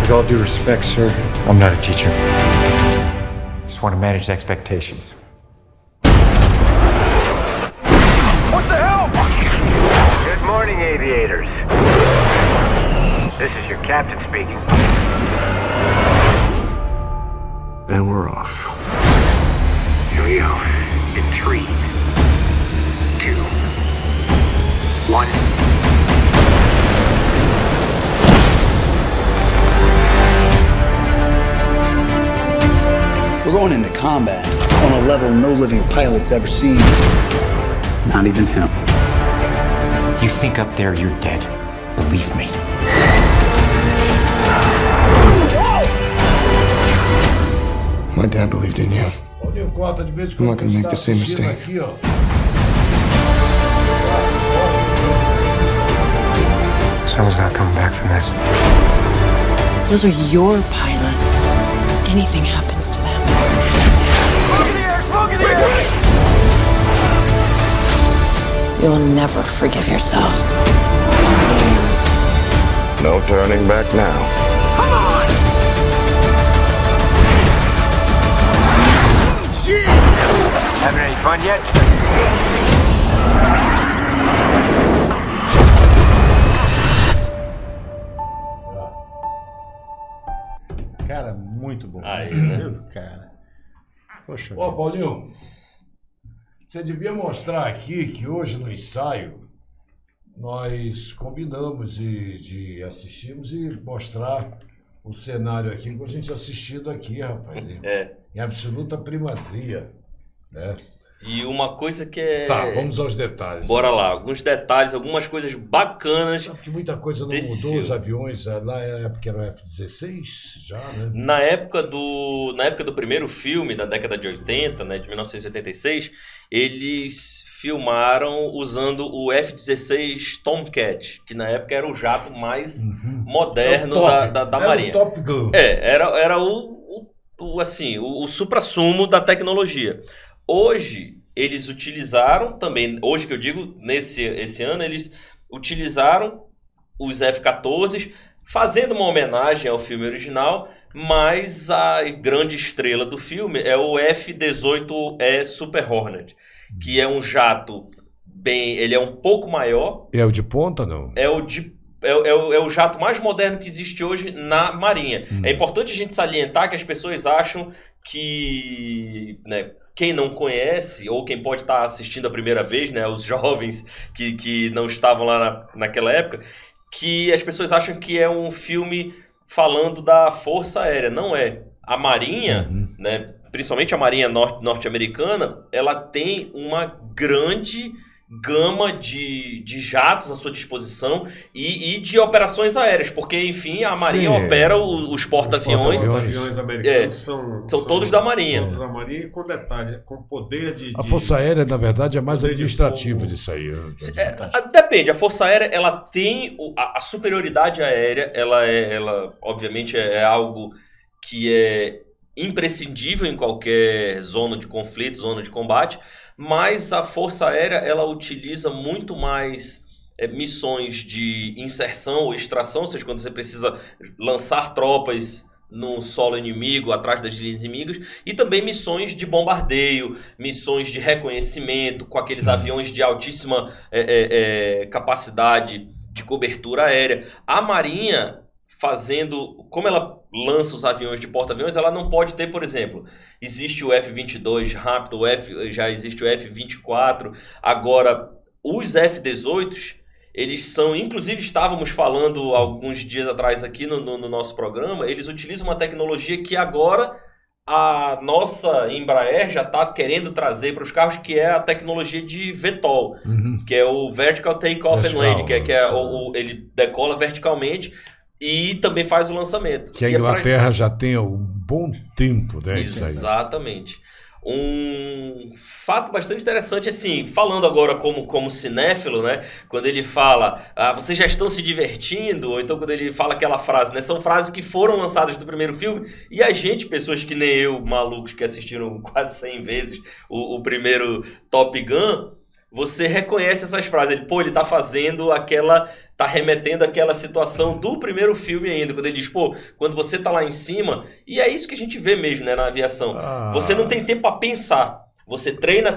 With all due respect, sir, I'm not a teacher. Just want to manage expectations. What the hell? Good morning, aviators. This is your captain speaking. And we're off. Here we go. In 3, 2, 1. We're going into combat on a level no living pilot's ever seen. Not even him. You think up there you're dead. Believe me. My dad believed in you. I'm not going to make the same mistake. Someone's not coming back from this. Those are your pilots. Anything happens to them. Smoke in the air! You'll never forgive yourself. No turning back now. Come on! Jeez! Having any fun yet? Cara, muito bom. Aí, né? Cara. Poxa Ó, vida. Paulinho, você devia mostrar aqui que hoje no ensaio nós combinamos de assistirmos e mostrar o cenário aqui, com a gente assistindo aqui, rapaz. Em absoluta primazia, né? E uma coisa que é... Tá, vamos aos detalhes. Bora lá, alguns detalhes, algumas coisas bacanas. Sabe que muita coisa não desse mudou, filme. os aviões, lá na época era o F-16 já, né? Na época do primeiro filme, da década de 80, né, de 1986, eles filmaram usando o F-16 Tomcat, que na época era o jato mais moderno da Marinha. Era o Top Gun. Era o suprassumo da tecnologia. Hoje, eles utilizaram também, hoje que eu digo, esse ano, eles utilizaram os F-14, fazendo uma homenagem ao filme original, mas a grande estrela do filme é o F-18E Super Hornet, que é um jato ele é um pouco maior. É o de ponta, não? É o jato mais moderno que existe hoje na Marinha. É importante a gente salientar que as pessoas acham que, né, quem não conhece, ou quem pode estar assistindo a primeira vez, né, os jovens que não estavam lá naquela época, que as pessoas acham que é um filme falando da Força Aérea. Não é. A Marinha, né, principalmente a Marinha norte-americana, ela tem uma grande gama de jatos à sua disposição e de operações aéreas, porque, enfim, a Marinha opera os porta-aviões. Os porta-aviões americanos são todos da Marinha. Todos da Marinha e com detalhe, com poder de... A Força Aérea, na verdade, é mais poder de administrativa fogo. disso aí. Depende, a Força Aérea, ela tem a superioridade aérea, ela obviamente é algo que é imprescindível em qualquer zona de conflito, zona de combate, mas a Força Aérea, ela utiliza muito mais missões de inserção ou extração, ou seja, quando você precisa lançar tropas no solo inimigo, atrás das linhas inimigas, e também missões de bombardeio, missões de reconhecimento, com aqueles aviões de altíssima capacidade de cobertura aérea. A Marinha, como ela lança os aviões de porta-aviões, ela não pode ter, por exemplo, existe o F-22 Raptor, já existe o F-24, agora os F-18, eles são, inclusive estávamos falando alguns dias atrás aqui no nosso programa, eles utilizam uma tecnologia que agora a nossa Embraer já está querendo trazer para os carros, que é a tecnologia de VTOL, que é o Vertical Takeoff and Landing, que é ele decola verticalmente e também faz o lançamento. Que a Inglaterra já tem há um bom tempo, né? Exatamente. Um fato bastante interessante, assim, falando agora como cinéfilo, né? Quando ele fala, vocês já estão se divertindo, ou então quando ele fala aquela frase, né? São frases que foram lançadas do primeiro filme, e a gente, pessoas que nem eu, malucos, que assistiram quase 100 vezes o primeiro Top Gun, você reconhece essas frases. Ele tá fazendo tá remetendo àquela situação do primeiro filme ainda, quando ele diz, quando você tá lá em cima, e é isso que a gente vê mesmo, né, na aviação. Você não tem tempo para pensar. Você treina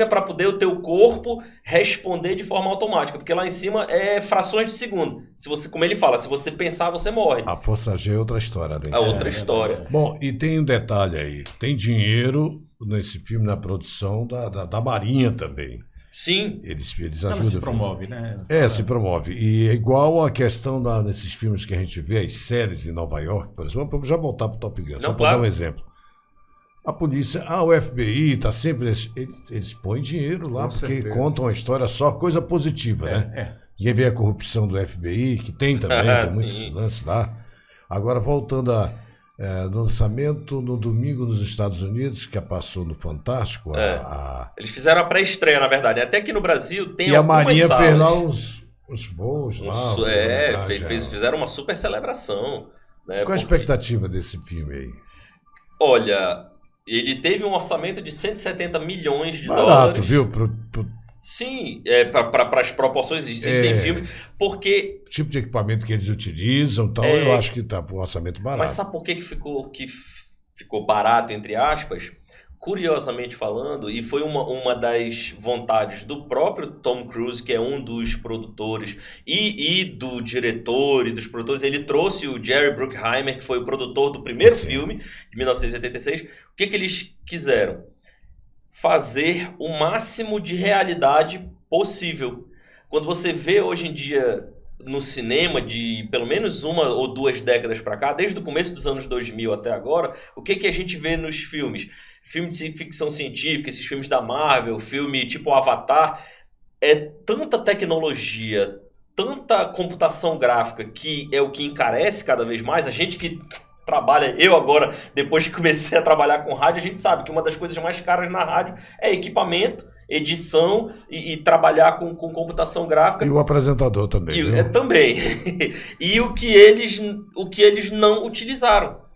para poder o teu corpo responder de forma automática, porque lá em cima é frações de segundo. Como ele fala, se você pensar, você morre. A Força G é outra história. Né? É outra história. Bom, e tem um detalhe aí, tem dinheiro nesse filme, na produção da Marinha também. Sim. Eles Ela ajudam. se promove, né? Se promove. E é igual a questão desses filmes que a gente vê, as séries em Nova York, por exemplo. Vamos já voltar para o Top Gun, só para dar um exemplo. A polícia, o FBI, tá sempre... Eles põem dinheiro lá, Com porque certeza. contam a história só coisa positiva, né? E aí vem a corrupção do FBI, que tem também, tem muitos lances lá. Agora, voltando no lançamento, no domingo nos Estados Unidos, que passou no Fantástico. Eles fizeram a pré-estreia, na verdade. Até aqui no Brasil tem e a Marinha salas. fez lá uns voos lá. Fizeram uma super celebração. Né, Qual a expectativa desse filme aí? Olha, ele teve um orçamento de 170 milhões de Barato, dólares. Viu? Sim, para as proproporções existem filmes, porque... O tipo de equipamento que eles utilizam, tal, eu acho que tá com um orçamento barato. Mas sabe por que ficou barato, entre aspas? curiosamente falando, e foi uma das vontades do próprio Tom Cruise, que é um dos produtores, e do diretor e dos produtores, ele trouxe o Jerry Bruckheimer, que foi o produtor do primeiro filme, de 1986. O que eles quiseram? Fazer o máximo de realidade possível. Quando você vê hoje em dia no cinema, de pelo menos 1 ou 2 décadas para cá, desde o começo dos anos 2000 até agora, o que a gente vê nos filmes? Filme de ficção científica, esses filmes da Marvel, filme tipo Avatar, é tanta tecnologia, tanta computação gráfica, que é o que encarece cada vez mais. A gente que trabalha, eu agora, depois que comecei a trabalhar com rádio, a gente sabe que uma das coisas mais caras na rádio é equipamento, edição e trabalhar com computação gráfica. E o apresentador também. Também. E o que eles não utilizaram.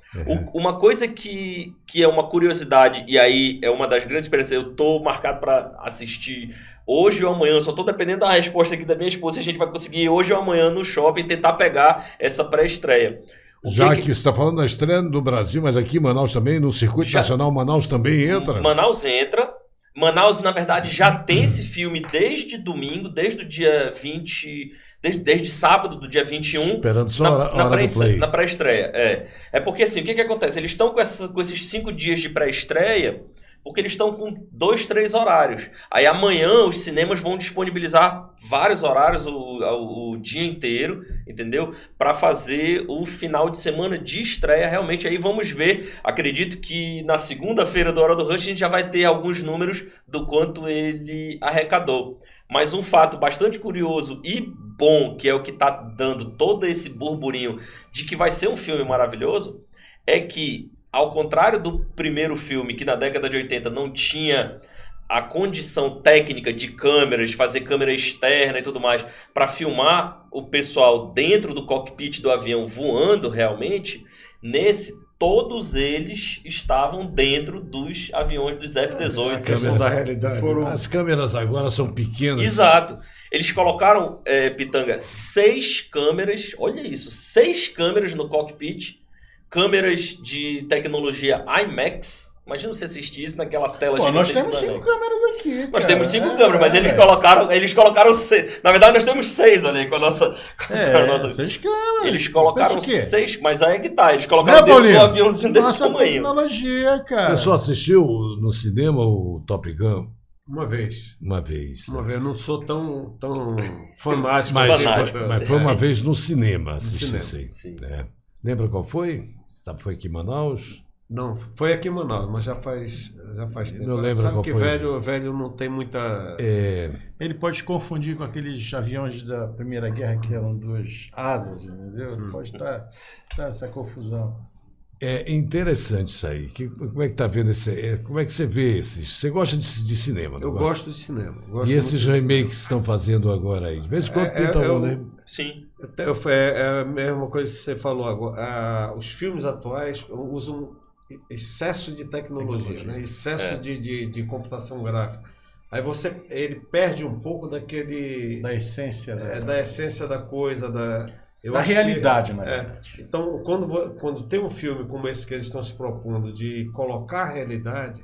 Uma coisa que é uma curiosidade, e aí é uma das grandes experiências, eu tô marcado para assistir hoje ou amanhã, só tô dependendo da resposta aqui da minha esposa, se a gente vai conseguir ir hoje ou amanhã no shopping tentar pegar essa pré-estreia. Já que você está falando da estreia do Brasil, mas aqui em Manaus também, no Circuito Nacional, Manaus também entra? Manaus entra. Manaus, na verdade, já tem esse filme desde domingo, desde o dia 20... Desde sábado, do dia 21, esperando só na pré-estreia. É porque assim, o que acontece? Eles estão com esses 5 dias de pré-estreia, porque eles estão com 2, 3 horários. Aí amanhã os cinemas vão disponibilizar vários horários o dia inteiro, entendeu? Para fazer o final de semana de estreia. Realmente aí vamos ver. Acredito que na segunda-feira do Hora do Rush a gente já vai ter alguns números do quanto ele arrecadou. Mas um fato bastante curioso e bom, que é o que está dando todo esse burburinho de que vai ser um filme maravilhoso, é que, ao contrário do primeiro filme, que na década de 80 não tinha a condição técnica de câmeras, fazer câmera externa e tudo mais, para filmar o pessoal dentro do cockpit do avião voando realmente, nesse todos eles estavam dentro dos aviões dos F-18. Da realidade. As câmeras agora são pequenas. Exato. Eles colocaram, Pitanga, 6 câmeras, olha isso, 6 câmeras no cockpit, câmeras de tecnologia IMAX. Imagina você assistir isso naquela tela gigante. Nós temos 5 câmeras aqui. Nós temos 5 câmeras, mas eles colocaram 6. Na verdade, nós temos 6, olha aí, com a nossa. 6 câmeras. Eles colocaram 6, mas aí é que tá. Eles colocaram dentro do aviãozinho desse tamanho. Tecnologia, cara. Você só assistiu no cinema o Top Gun? Uma vez. Uma vez. Eu não sou tão fanático. Mas foi uma vez no cinema assistir Sim. Lembra qual foi? Foi aqui em Manaus? Não, foi aqui em Manaus, mas já faz tempo. Não lembro. Sabe qual que foi. velho não tem muita... Ele pode confundir com aqueles aviões da Primeira Guerra que eram 2 asas, entendeu? Pode estar essa confusão. É interessante isso aí. Como é que tá vendo esse? Como é que você vê esses? Você gosta de cinema? Eu gosto de cinema. E esses remakes que estão fazendo agora aí? De vez em quando pintam, né? Sim. É a mesma coisa que você falou agora. Os filmes atuais usam excesso de tecnologia, né? Excesso de computação gráfica. Aí ele perde um pouco da essência da coisa, da realidade, na verdade. Então, quando tem um filme como esse que eles estão se propondo de colocar a realidade,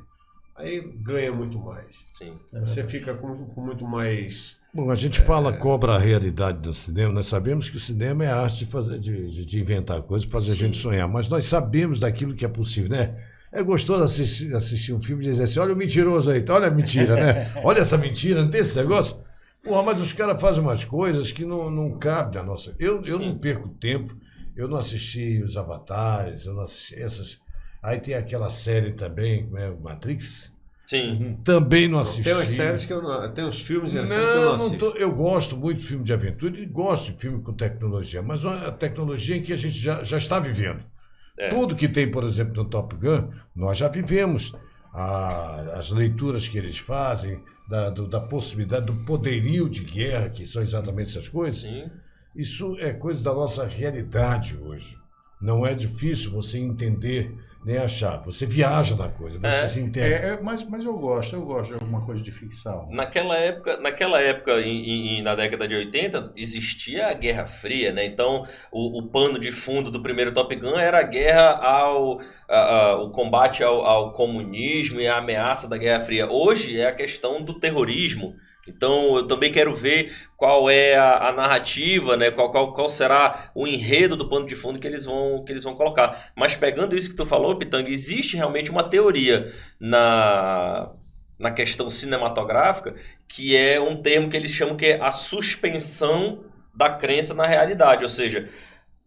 aí ganha muito mais. Sim. Você fica com muito mais... Bom, a gente cobra a realidade do cinema. Nós sabemos que o cinema é a arte de inventar coisas, fazer a gente sonhar. Mas nós sabemos daquilo que é possível, né? É gostoso assistir um filme e dizer assim, olha o mentiroso aí, olha a mentira, né? Olha essa mentira, não tem esse negócio? Porra, mas os caras fazem umas coisas que não cabem na nossa... Eu não perco tempo, eu não assisti os Avatares, eu não assisti essas... Aí tem aquela série também, como é o Matrix... Sim. Também não assisti. Tem umas séries que eu não... Tem uns filmes assim que eu não assisto. Eu gosto muito de filme de aventura e gosto de filme com tecnologia, mas uma tecnologia em que a gente já está vivendo. Tudo que tem, por exemplo, no Top Gun, nós já vivemos. As leituras que eles fazem, da possibilidade, do poderio de guerra, que são exatamente essas coisas. Sim. Isso é coisa da nossa realidade hoje. Não é difícil você entender nem achar. Você viaja na coisa, você se entende. Mas eu gosto de alguma coisa de ficção. Naquela época na década de 80, existia a Guerra Fria, né? Então, o pano de fundo do primeiro Top Gun era a guerra o combate ao comunismo e a ameaça da Guerra Fria. Hoje é a questão do terrorismo. Então, eu também quero ver qual é a narrativa, né? Qual será o enredo do pano de fundo que eles vão colocar. Mas pegando isso que tu falou, Pitanga, existe realmente uma teoria na questão cinematográfica, que é um termo que eles chamam que é a suspensão da crença na realidade. Ou seja,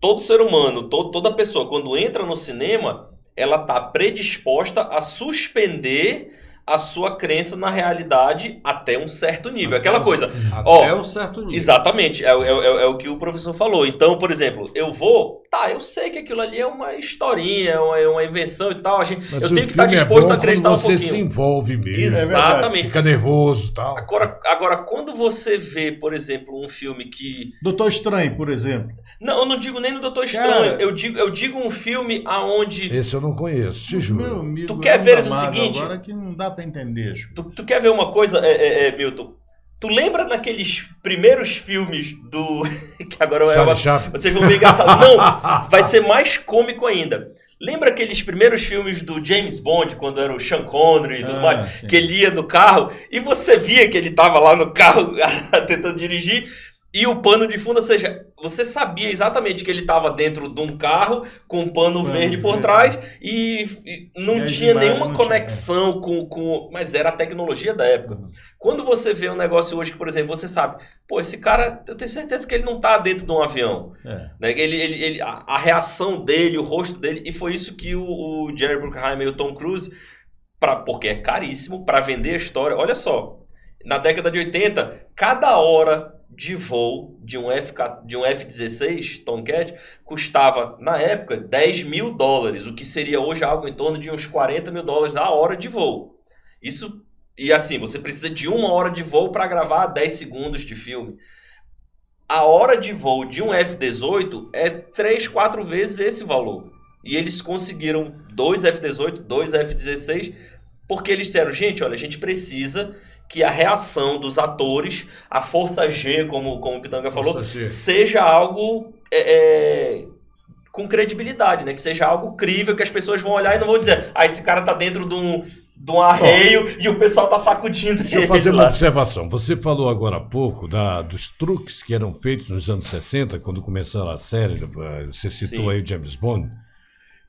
todo ser humano, toda pessoa, quando entra no cinema, ela está predisposta a suspender a sua crença na realidade até um certo nível. Aquela coisa. Até um certo nível. Exatamente. É o que o professor falou. Então, por exemplo, eu sei que aquilo ali é uma historinha, é uma invenção e tal. Eu tenho que estar disposto a acreditar um pouquinho. Você se envolve mesmo. Exatamente. Fica nervoso e tal. Agora, quando você vê, por exemplo, um filme que... Doutor Estranho, por exemplo. Não, eu não digo nem no Doutor Estranho. Eu digo um filme aonde... Esse eu não conheço, te juro. Meu amigo, tu quer ver o seguinte... Agora que não dá pra entender. Tu quer ver uma coisa, Milton? Tu lembra daqueles primeiros filmes do... que agora vocês vão ver engraçado. Não, vai ser mais cômico ainda. Lembra aqueles primeiros filmes do James Bond, quando era o Sean Connery e tudo mais? Que ele ia no carro e você via que ele tava lá no carro tentando dirigir. E o pano de fundo, ou seja, você sabia exatamente que ele estava dentro de um carro com um pano verde por trás e não tinha nenhuma conexão com... Mas era a tecnologia da época. Quando você vê um negócio hoje que, por exemplo, você sabe, pô, esse cara, eu tenho certeza que ele não está dentro de um avião. Né? A reação dele, o rosto dele, e foi isso que o Jerry Bruckheimer e o Tom Cruise, porque é caríssimo, para vender a história. Olha só, na década de 80, cada hora de voo de um F-16 Tomcat custava, na época, $10 mil, o que seria hoje algo em torno de uns $40 mil a hora de voo. Isso, e assim, você precisa de 1 hora de voo para gravar 10 segundos de filme. A hora de voo de um F-18 é 3, 4 vezes esse valor. E eles conseguiram 2 F-18, 2 F-16, porque eles disseram, gente, olha, a gente precisa que a reação dos atores, a força G, como o Pitanga falou, seja algo com credibilidade, né? Que seja algo crível, que as pessoas vão olhar e não vão dizer, esse cara tá dentro de um arreio e o pessoal tá sacudindo. Deixa eu fazer uma observação. Você falou agora há pouco dos truques que eram feitos nos anos 60, quando começaram a série, você citou aí o James Bond.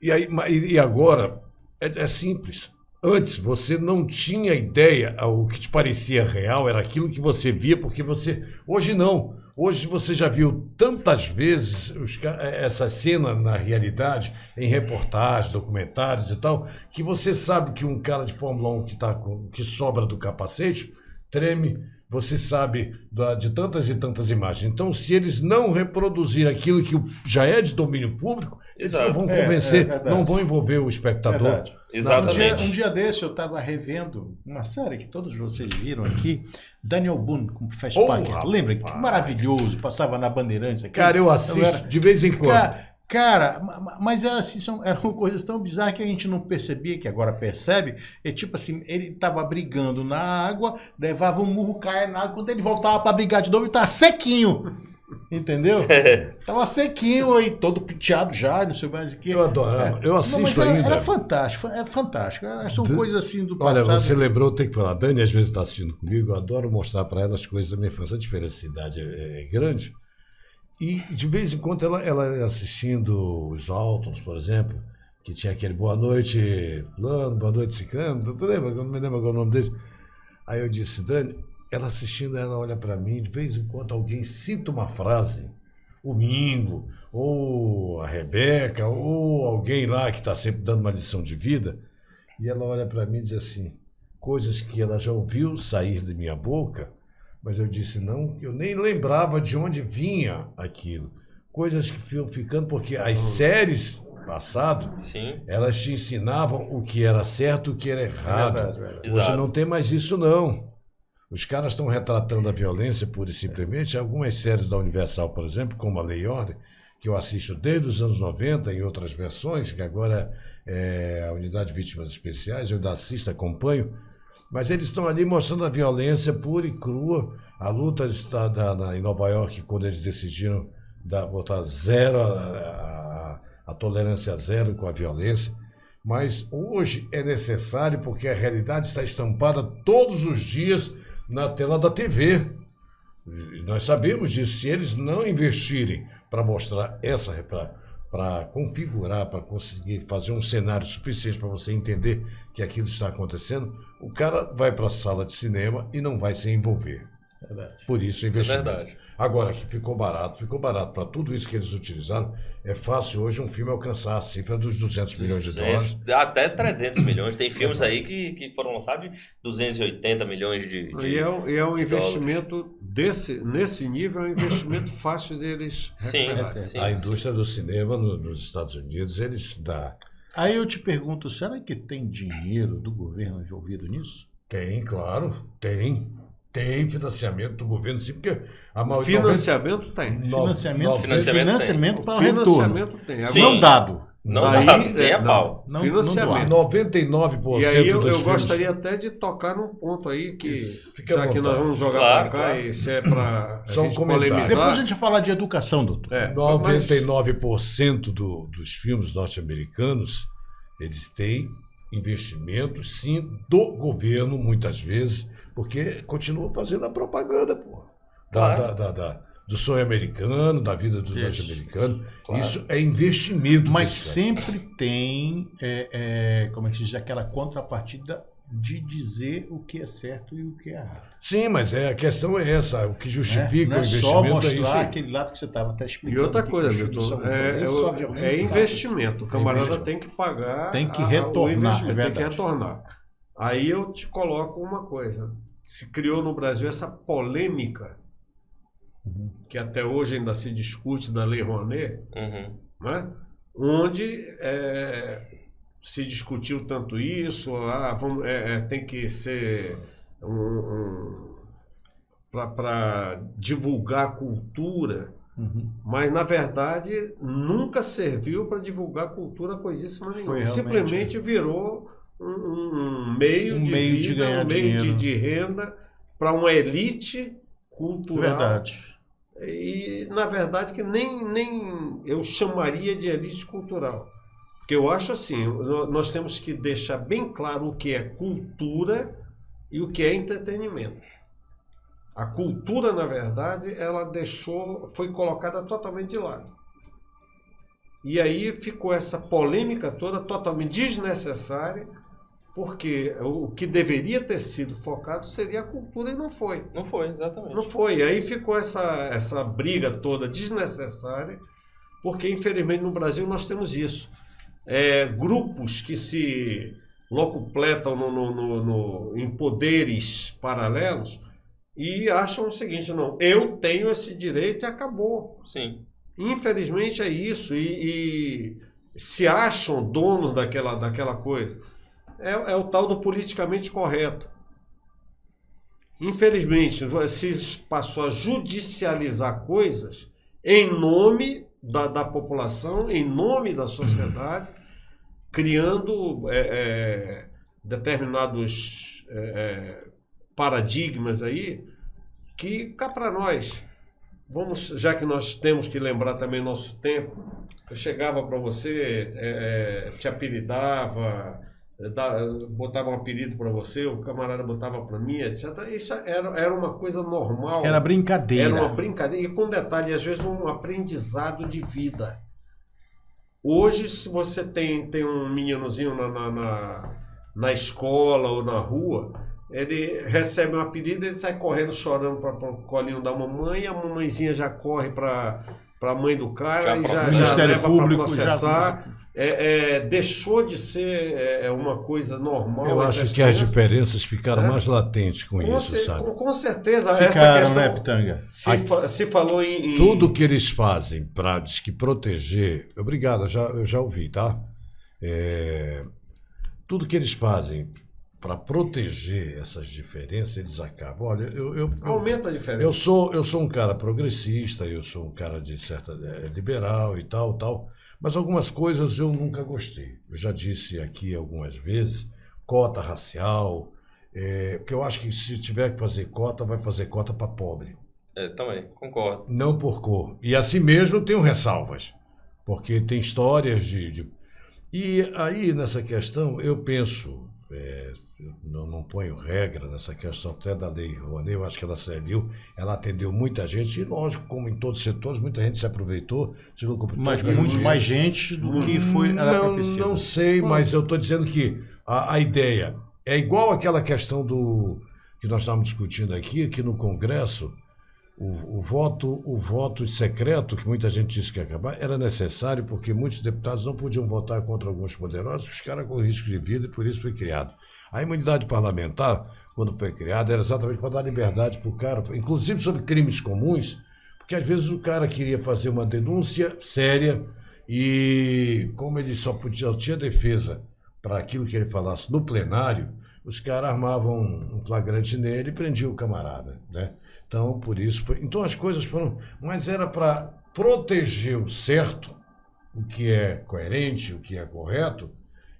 E agora é simples. Antes, você não tinha ideia, o que te parecia real era aquilo que você via, porque você... Hoje não. Hoje você já viu tantas vezes essa cena na realidade, em reportagens, documentários e tal, que você sabe que um cara de Fórmula 1 que sobra do capacete, treme, você sabe de tantas e tantas imagens. Então, se eles não reproduzir aquilo que já é de domínio público, eles não vão convencer, não vão envolver o espectador. Exatamente. Um dia desse eu estava revendo uma série que todos vocês viram aqui, Daniel Boone com Fast Packer. Lembra? Que maravilhoso, passava na Bandeirantes aqui. Cara, eu assisto de vez em quando. Cara, mas eram coisas tão bizarras que a gente não percebia, que agora percebe. É tipo assim, ele tava brigando na água, levava um murro, caia na água, quando ele voltava para brigar de novo, ele tava sequinho. Entendeu? Tava sequinho aí, todo piteado já, não sei mais o que. Eu adorava. Eu assisto ainda. Era fantástico, é fantástico. São coisas assim do passado. Olha, você lembrou, tem que falar. A Dani às vezes está assistindo comigo, eu adoro mostrar para ela as coisas da minha infância. A diferença de idade é grande. E de vez em quando ela assistindo os Altons, por exemplo, que tinha aquele Boa Noite Fulano, Boa Noite Ciclano, não me lembro agora o nome dele. Aí eu disse, Dani, ela assistindo, ela olha para mim, de vez em quando alguém cita uma frase, o Mingo, ou a Rebeca, ou alguém lá que está sempre dando uma lição de vida, e ela olha para mim e diz assim, coisas que ela já ouviu sair da minha boca, mas eu disse, não, eu nem lembrava de onde vinha aquilo. Coisas que iam ficando, porque as séries passado, elas te ensinavam o que era certo e o que era errado. Verdade. Hoje não tem mais isso, não. Os caras estão retratando a violência pura e simplesmente. Algumas séries da Universal, por exemplo, como A Lei e Ordem, que eu assisto desde os anos 90, em outras versões, que agora é a Unidade de Vítimas Especiais, eu ainda assisto, acompanho, mas eles estão ali mostrando a violência pura e crua. A luta está em Nova York, quando eles decidiram botar zero, a tolerância zero com a violência. Mas hoje é necessário, porque a realidade está estampada todos os dias na tela da TV. E nós sabemos disso. Se eles não investirem para mostrar para configurar, para conseguir fazer um cenário suficiente para você entender que aquilo está acontecendo, o cara vai para a sala de cinema e não vai se envolver. Verdade. Por isso o investimento. É verdade. Agora, que ficou barato para tudo isso que eles utilizaram. É fácil hoje um filme alcançar a cifra dos 200 milhões de dólares. Até 300 milhões. Tem filmes aí que foram lançados de 280 milhões de E é um investimento nesse nível, é um investimento fácil deles recuperarem. Sim, a indústria do cinema nos Estados Unidos, eles dão. Aí eu te pergunto, será que tem dinheiro do governo envolvido nisso? Tem, claro, tem. Tem financiamento do governo, sim, porque a maioria... Financiamento tem. Financiamento para o retorno. Financiamento tem. Sim. Não dado. Não dá, nem a pau. Financiamento. 99% E aí eu dos gostaria até de tocar num ponto aí que, Fica à já que nós vontade. vamos jogar Claro, para cá, claro. e se é para Só um gente comentário. polemizar... Depois a gente vai falar de educação, doutor. 99% dos filmes norte-americanos, eles têm investimentos, sim, do governo, muitas vezes, porque continua fazendo a propaganda, pô. Do sonho americano, da vida do norte-americano. Claro. Isso é investimento. Mas sempre tem, como é que se diz, aquela contrapartida de dizer o que é certo e o que é errado. Sim, mas a questão é essa. O que justifica Não o é só investimento mostrar é isso. aquele lado que você estava até explicando. E outra coisa, que Milton, só violência, é investimento. O camarada investimento. tem que pagar Tem que o retornar, investimento, é tem que verdade. retornar. Aí eu te coloco uma coisa. Se criou no Brasil essa polêmica, que até hoje ainda se discute, da Lei Rouanet, né? Onde se discutiu tanto isso, tem que ser para divulgar a cultura, mas na verdade nunca serviu para divulgar cultura coisíssima nenhuma. Simplesmente virou um meio de vida, de ganhar um meio dinheiro. de renda para uma elite cultural. Verdade. E na verdade que nem eu chamaria de elite cultural. Porque eu acho assim, nós temos que deixar bem claro o que é cultura e o que é entretenimento. A cultura, na verdade, foi colocada totalmente de lado. E aí ficou essa polêmica toda totalmente desnecessária, porque o que deveria ter sido focado seria a cultura e não foi. Não foi, exatamente. Não foi. E aí ficou essa briga toda desnecessária, porque infelizmente no Brasil nós temos isso. Grupos que se locupletam em poderes paralelos e acham o seguinte: não, eu tenho esse direito e acabou. Sim. Infelizmente é isso, e se acham donos daquela coisa. É o tal do politicamente correto. Infelizmente, se passou a judicializar coisas em nome da população, em nome da sociedade, criando determinados paradigmas aí, que cá para nós, já que nós temos que lembrar também nosso tempo, eu chegava para você, te apelidava, botava um apelido para você, o camarada botava para mim, etc. Isso era uma coisa normal. Era brincadeira. Era uma brincadeira, e com detalhe, às vezes um aprendizado de vida. Hoje, se você tem um meninozinho na escola ou na rua, ele recebe um apelido, ele sai correndo, chorando para o colinho da mamãe, e a mamãezinha já corre para a mãe do cara, e já leva para processar. Deixou de ser uma coisa normal. Eu acho que as diferenças ficaram mais latentes com isso, sabe? Com certeza. Ficaram, essa questão, né, Pitanga? Se falou em... Tudo que eles fazem para proteger... Obrigado, eu já ouvi, tá? Tudo que eles fazem para proteger essas diferenças, eles acabam. Olha, Aumenta a diferença. eu sou um cara progressista, eu sou um cara de certa liberal e tal, mas algumas coisas eu nunca gostei. Eu já disse aqui algumas vezes, cota racial, porque eu acho que se tiver que fazer cota, vai fazer cota para pobre. Também, concordo. Não por cor. E assim mesmo eu tenho ressalvas, porque tem histórias de... E aí, nessa questão, eu penso, eu não ponho regra nessa questão até da Lei Rouanet, eu acho que ela serviu, ela atendeu muita gente, e lógico, como em todos os setores, muita gente se aproveitou, se lucrou. Mas muito mais gente do que foi não sei, mas eu estou dizendo que a ideia é igual àquela questão que nós estávamos discutindo aqui, que no Congresso, o voto secreto, que muita gente disse que ia acabar, era necessário porque muitos deputados não podiam votar contra alguns poderosos, os caras com risco de vida, e por isso foi criado. A imunidade parlamentar, quando foi criada, era exatamente para dar liberdade para o cara, inclusive sobre crimes comuns, porque às vezes o cara queria fazer uma denúncia séria e, como ele só tinha defesa para aquilo que ele falasse no plenário, os caras armavam um flagrante nele e prendiam o camarada, né? Então, por isso foi. Então as coisas foram. Mas era para proteger o certo, o que é coerente, o que é correto,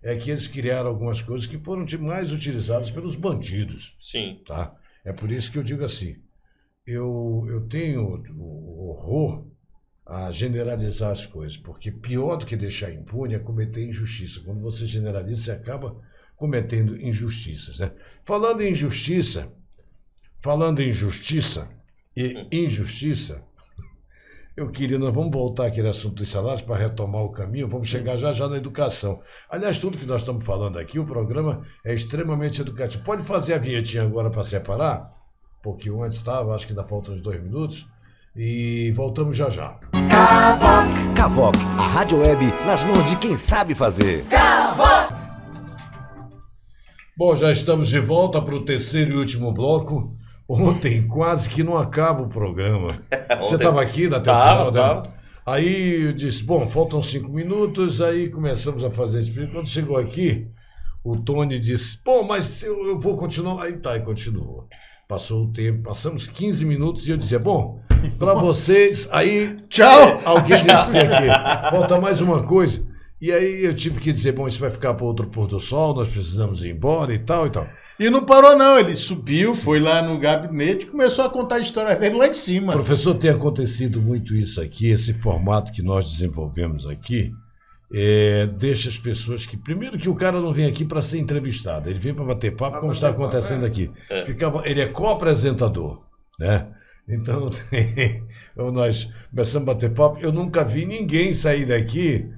é que eles criaram algumas coisas que foram mais utilizadas pelos bandidos. Sim. Tá? É por isso que eu digo assim, eu tenho o horror a generalizar as coisas, porque pior do que deixar impune é cometer injustiça. Quando você generaliza, você acaba cometendo injustiças, né? Falando em justiça e injustiça, eu queria, nós vamos voltar àquele assunto dos salários para retomar o caminho, vamos chegar já na educação. Aliás, tudo que nós estamos falando aqui, o programa é extremamente educativo. Pode fazer a vinhetinha agora para separar? Porque antes estava, acho que ainda faltam uns 2 minutos, e voltamos já. Cavoc, a rádio web nas mãos de quem sabe fazer. Bom, já estamos de volta para o terceiro e último bloco. Ontem quase que não acaba o programa. Você estava aqui até o final, né? Aí eu disse, bom, faltam 5 minutos, aí começamos a fazer isso. Quando chegou aqui, o Tony disse, pô, mas eu vou continuar. Aí tá, e continuou. Passou o tempo, passamos 15 minutos e eu dizia, bom, para vocês, aí... Tchau! Alguém disse aqui, falta mais uma coisa. E aí eu tive que dizer, bom, isso vai ficar para outro pôr do sol, nós precisamos ir embora e tal e tal. E não parou não, ele subiu, foi lá no gabinete e começou a contar a história dele lá em cima. Professor, tem acontecido muito isso aqui, esse formato que nós desenvolvemos aqui, deixa as pessoas que... Primeiro que o cara não vem aqui para ser entrevistado, ele vem para bater papo, como está acontecendo aqui. Ele é co-apresentador, né? Então, nós começamos a bater papo, eu nunca vi ninguém sair daqui...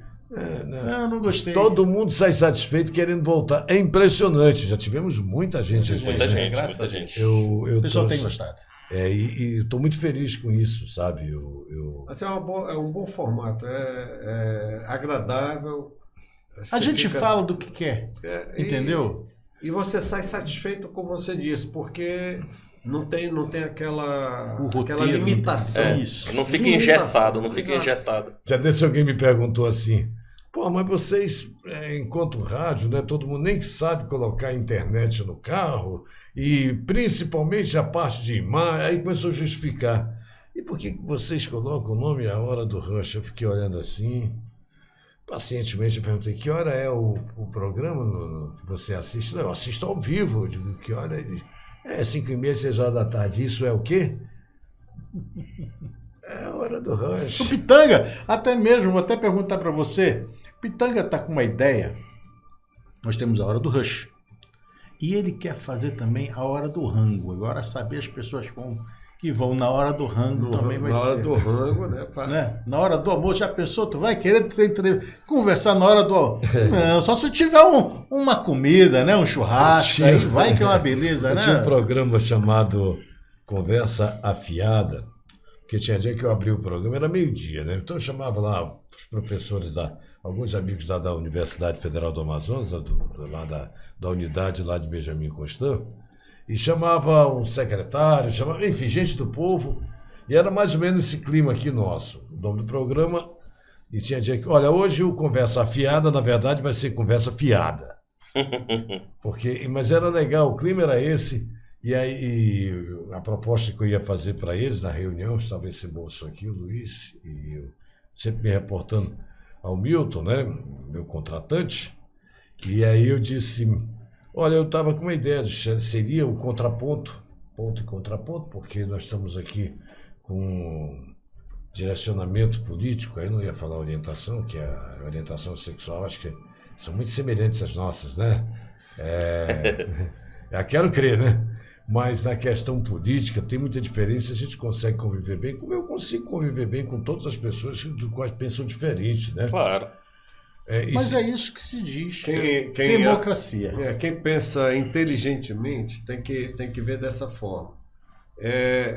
não gostei. Todo mundo sai satisfeito querendo voltar. É impressionante, já tivemos muita gente aqui. Muita gente. O pessoal tem gostado. E estou muito feliz com isso, sabe? Assim, é um bom formato, é agradável. A gente fala do que quer, entendeu? E você sai satisfeito, como você disse, porque não tem aquela limitação. Isso. Não fica engessado, engessado. Já desse alguém me perguntou assim, pô, mas vocês, enquanto rádio, né, todo mundo nem sabe colocar internet no carro, e principalmente a parte de imagem, aí começou a justificar. E por que vocês colocam o nome A Hora do Rush? Eu fiquei olhando assim, pacientemente eu perguntei, que hora é o programa que você assiste? Não, eu assisto ao vivo. Eu digo, que hora é? 5h30, 6 horas da tarde. Isso é o quê? É a Hora do Rush. O Pitanga, até mesmo, vou até perguntar para você, Pitanga está com uma ideia, nós temos a Hora do Rush, e ele quer fazer também a Hora do Rango. Agora, saber as pessoas que vão na Hora do Rango também vai ser. Na Hora do Rango, né? Na hora do almoço, já pensou? Tu vai querer conversar na hora do almoço? Não, só se tiver uma comida, né? Um churrasco, aí vai que é uma beleza, né? Tinha um programa chamado Conversa Afiada, que tinha dia que eu abri o programa, era meio-dia, né? Então eu chamava lá os professores, alguns amigos da Universidade Federal do Amazonas, lá da unidade lá de Benjamin Constant, e chamava um secretário, enfim, gente do povo, e era mais ou menos esse clima aqui nosso. O nome do programa, e tinha dia que, olha, hoje o Conversa Afiada, na verdade, vai ser Conversa Fiada. Mas era legal, o clima era esse. E aí a proposta que eu ia fazer para eles na reunião, estava esse moço aqui, o Luiz, e eu sempre me reportando ao Milton, né, meu contratante. E aí eu disse, olha, eu estava com uma ideia, seria o contraponto, ponto e contraponto, porque nós estamos aqui com direcionamento político, aí não ia falar orientação, que a orientação sexual, acho que são muito semelhantes às nossas, né? Quero crer, né? Mas na questão política tem muita diferença, a gente consegue conviver bem, como eu consigo conviver bem com todas as pessoas do quais pensam diferente, né? Claro. Mas é isso que se diz democracia. Quem pensa inteligentemente tem que ver dessa forma.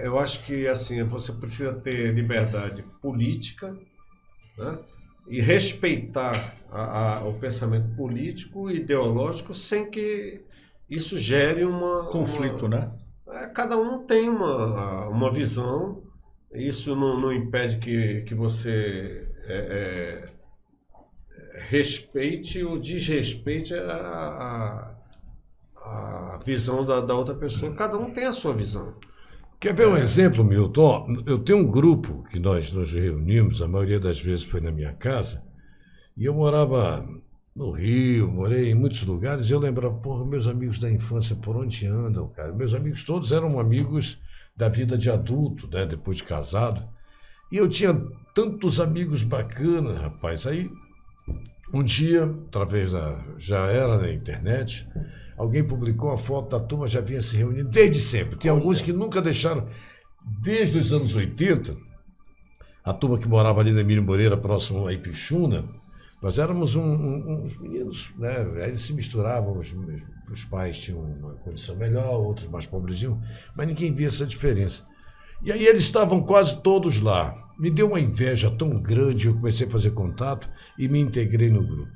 Eu acho que assim, você precisa ter liberdade política, né? E respeitar o pensamento político e ideológico sem que isso gere conflito, né? Cada um tem uma visão, isso não impede que você respeite ou desrespeite a visão da outra pessoa. Cada um tem a sua visão. Quer ver um exemplo, Milton? Eu tenho um grupo que nós nos reunimos, a maioria das vezes foi na minha casa, e eu morava no Rio, morei em muitos lugares, e eu lembrava, porra, meus amigos da infância, por onde andam, cara? Meus amigos todos eram amigos da vida de adulto, né, depois de casado, e eu tinha tantos amigos bacanas, rapaz. Aí, um dia, através já era na internet, alguém publicou uma foto da turma, já vinha se reunindo desde sempre. Tem alguns que nunca deixaram, desde os anos 80, a turma que morava ali na Emílio Moreira, próximo a Ipixuna, nós éramos uns meninos, né? Aí eles se misturavam, os pais tinham uma condição melhor, outros mais pobrezinhos, mas ninguém via essa diferença. E aí eles estavam quase todos lá. Me deu uma inveja tão grande, eu comecei a fazer contato e me integrei no grupo.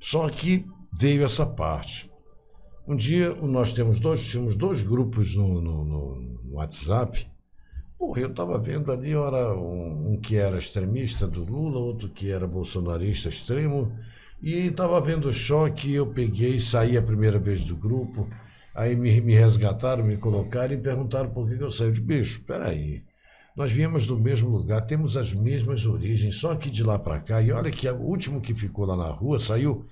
Só que veio essa parte. Um dia nós tínhamos dois grupos no WhatsApp. Porra, eu estava vendo ali, ora, um que era extremista do Lula, outro que era bolsonarista extremo, e estava vendo o choque, eu peguei, saí a primeira vez do grupo, aí me resgataram, me colocaram e perguntaram por que eu saí. Eu disse, bicho, peraí, nós viemos do mesmo lugar, temos as mesmas origens, só que de lá para cá, e olha que o último que ficou lá na rua saiu,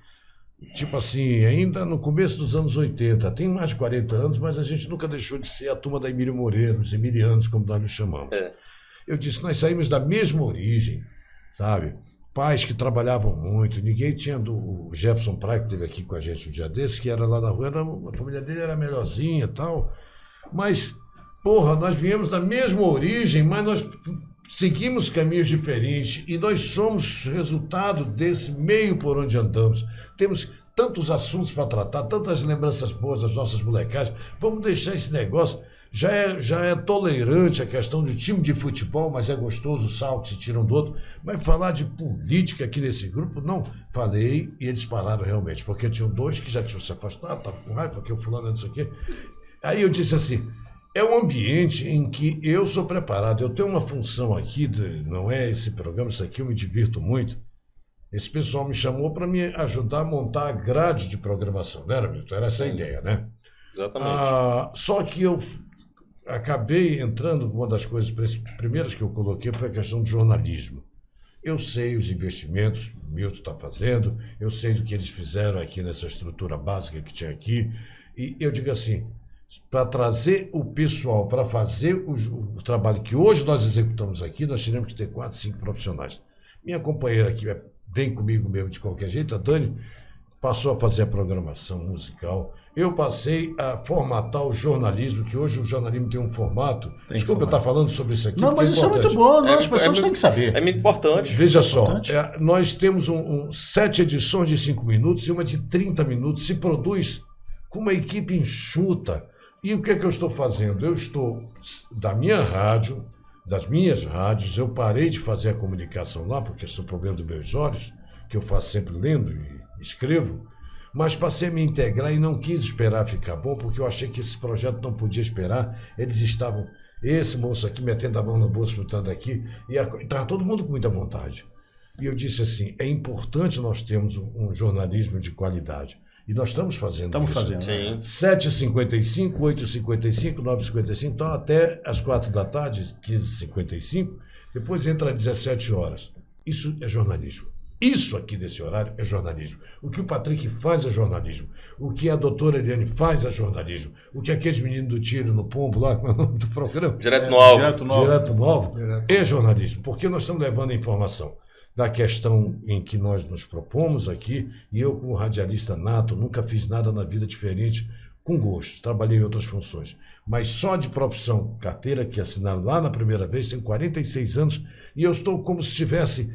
tipo assim, ainda no começo dos anos 80, tem mais de 40 anos, mas a gente nunca deixou de ser a turma da Emílio Moreira, os emilianos, como nós nos chamamos. Eu disse, nós saímos da mesma origem, sabe? Pais que trabalhavam muito, ninguém tinha o Jefferson Praia, que esteve aqui com a gente um dia desses, que era lá na rua, a família dele era melhorzinha e tal, mas, porra, nós viemos da mesma origem, mas nós seguimos caminhos diferentes e nós somos resultado desse meio por onde andamos. Temos tantos assuntos para tratar, tantas lembranças boas das nossas molecagens. Vamos deixar esse negócio. Já é tolerante a questão do time de futebol, mas é gostoso o sal que se tira um do outro. Mas falar de política aqui nesse grupo, não. Falei e eles pararam realmente, porque tinham dois que já tinham se afastado, estavam com raiva, porque o fulano é não sei o quê. Aí eu disse assim, é um ambiente em que eu sou preparado. Eu tenho uma função aqui, não é esse programa, isso aqui eu me divirto muito. Esse pessoal me chamou para me ajudar a montar a grade de programação, não era, Milton? Era essa a ideia, né? Exatamente. Só que eu acabei entrando, uma das coisas primeiras que eu coloquei foi a questão do jornalismo. Eu sei os investimentos que o Milton está fazendo, eu sei do que eles fizeram aqui nessa estrutura básica que tinha aqui, e eu digo assim, para trazer o pessoal, para fazer o trabalho que hoje nós executamos aqui, nós teremos que ter 4, 5 profissionais. Minha companheira aqui vem comigo mesmo de qualquer jeito, a Dani, passou a fazer a programação musical. Eu passei a formatar o jornalismo, que hoje o jornalismo tem um formato. Desculpa eu estar falando sobre isso aqui. Não, mas isso é muito bom, as pessoas têm que saber. É muito importante. Veja só, nós temos 7 edições de 5 minutos e uma de 30 minutos. Se produz com uma equipe enxuta. E o que é que eu estou fazendo? Eu estou, da minha rádio, das minhas rádios, eu parei de fazer a comunicação lá, por questão do problema dos meus olhos, que eu faço sempre lendo e escrevo, mas passei a me integrar e não quis esperar ficar bom, porque eu achei que esse projeto não podia esperar. Eles estavam, esse moço aqui metendo a mão no bolso, lutando aqui, e estava todo mundo com muita vontade. E eu disse assim, é importante nós termos um jornalismo de qualidade. E nós estamos fazendo Estamos isso. fazendo. Sim. 7h55, 8h55, 9h55, então até às 4 da tarde, 15h55, depois entra às 17 horas. Isso é jornalismo. Isso aqui desse horário é jornalismo. O que o Patrick faz é jornalismo. O que a doutora Eliane faz é jornalismo. O que aqueles meninos do tiro no pombo lá, como é o nome do programa? Direto no alvo. Direto no alvo. É jornalismo, porque nós estamos levando a informação da questão em que nós nos propomos aqui, e eu, como radialista nato, nunca fiz nada na vida diferente, com gosto, trabalhei em outras funções, mas só de profissão, carteira que assinaram lá na primeira vez, tenho 46 anos, e eu estou como se estivesse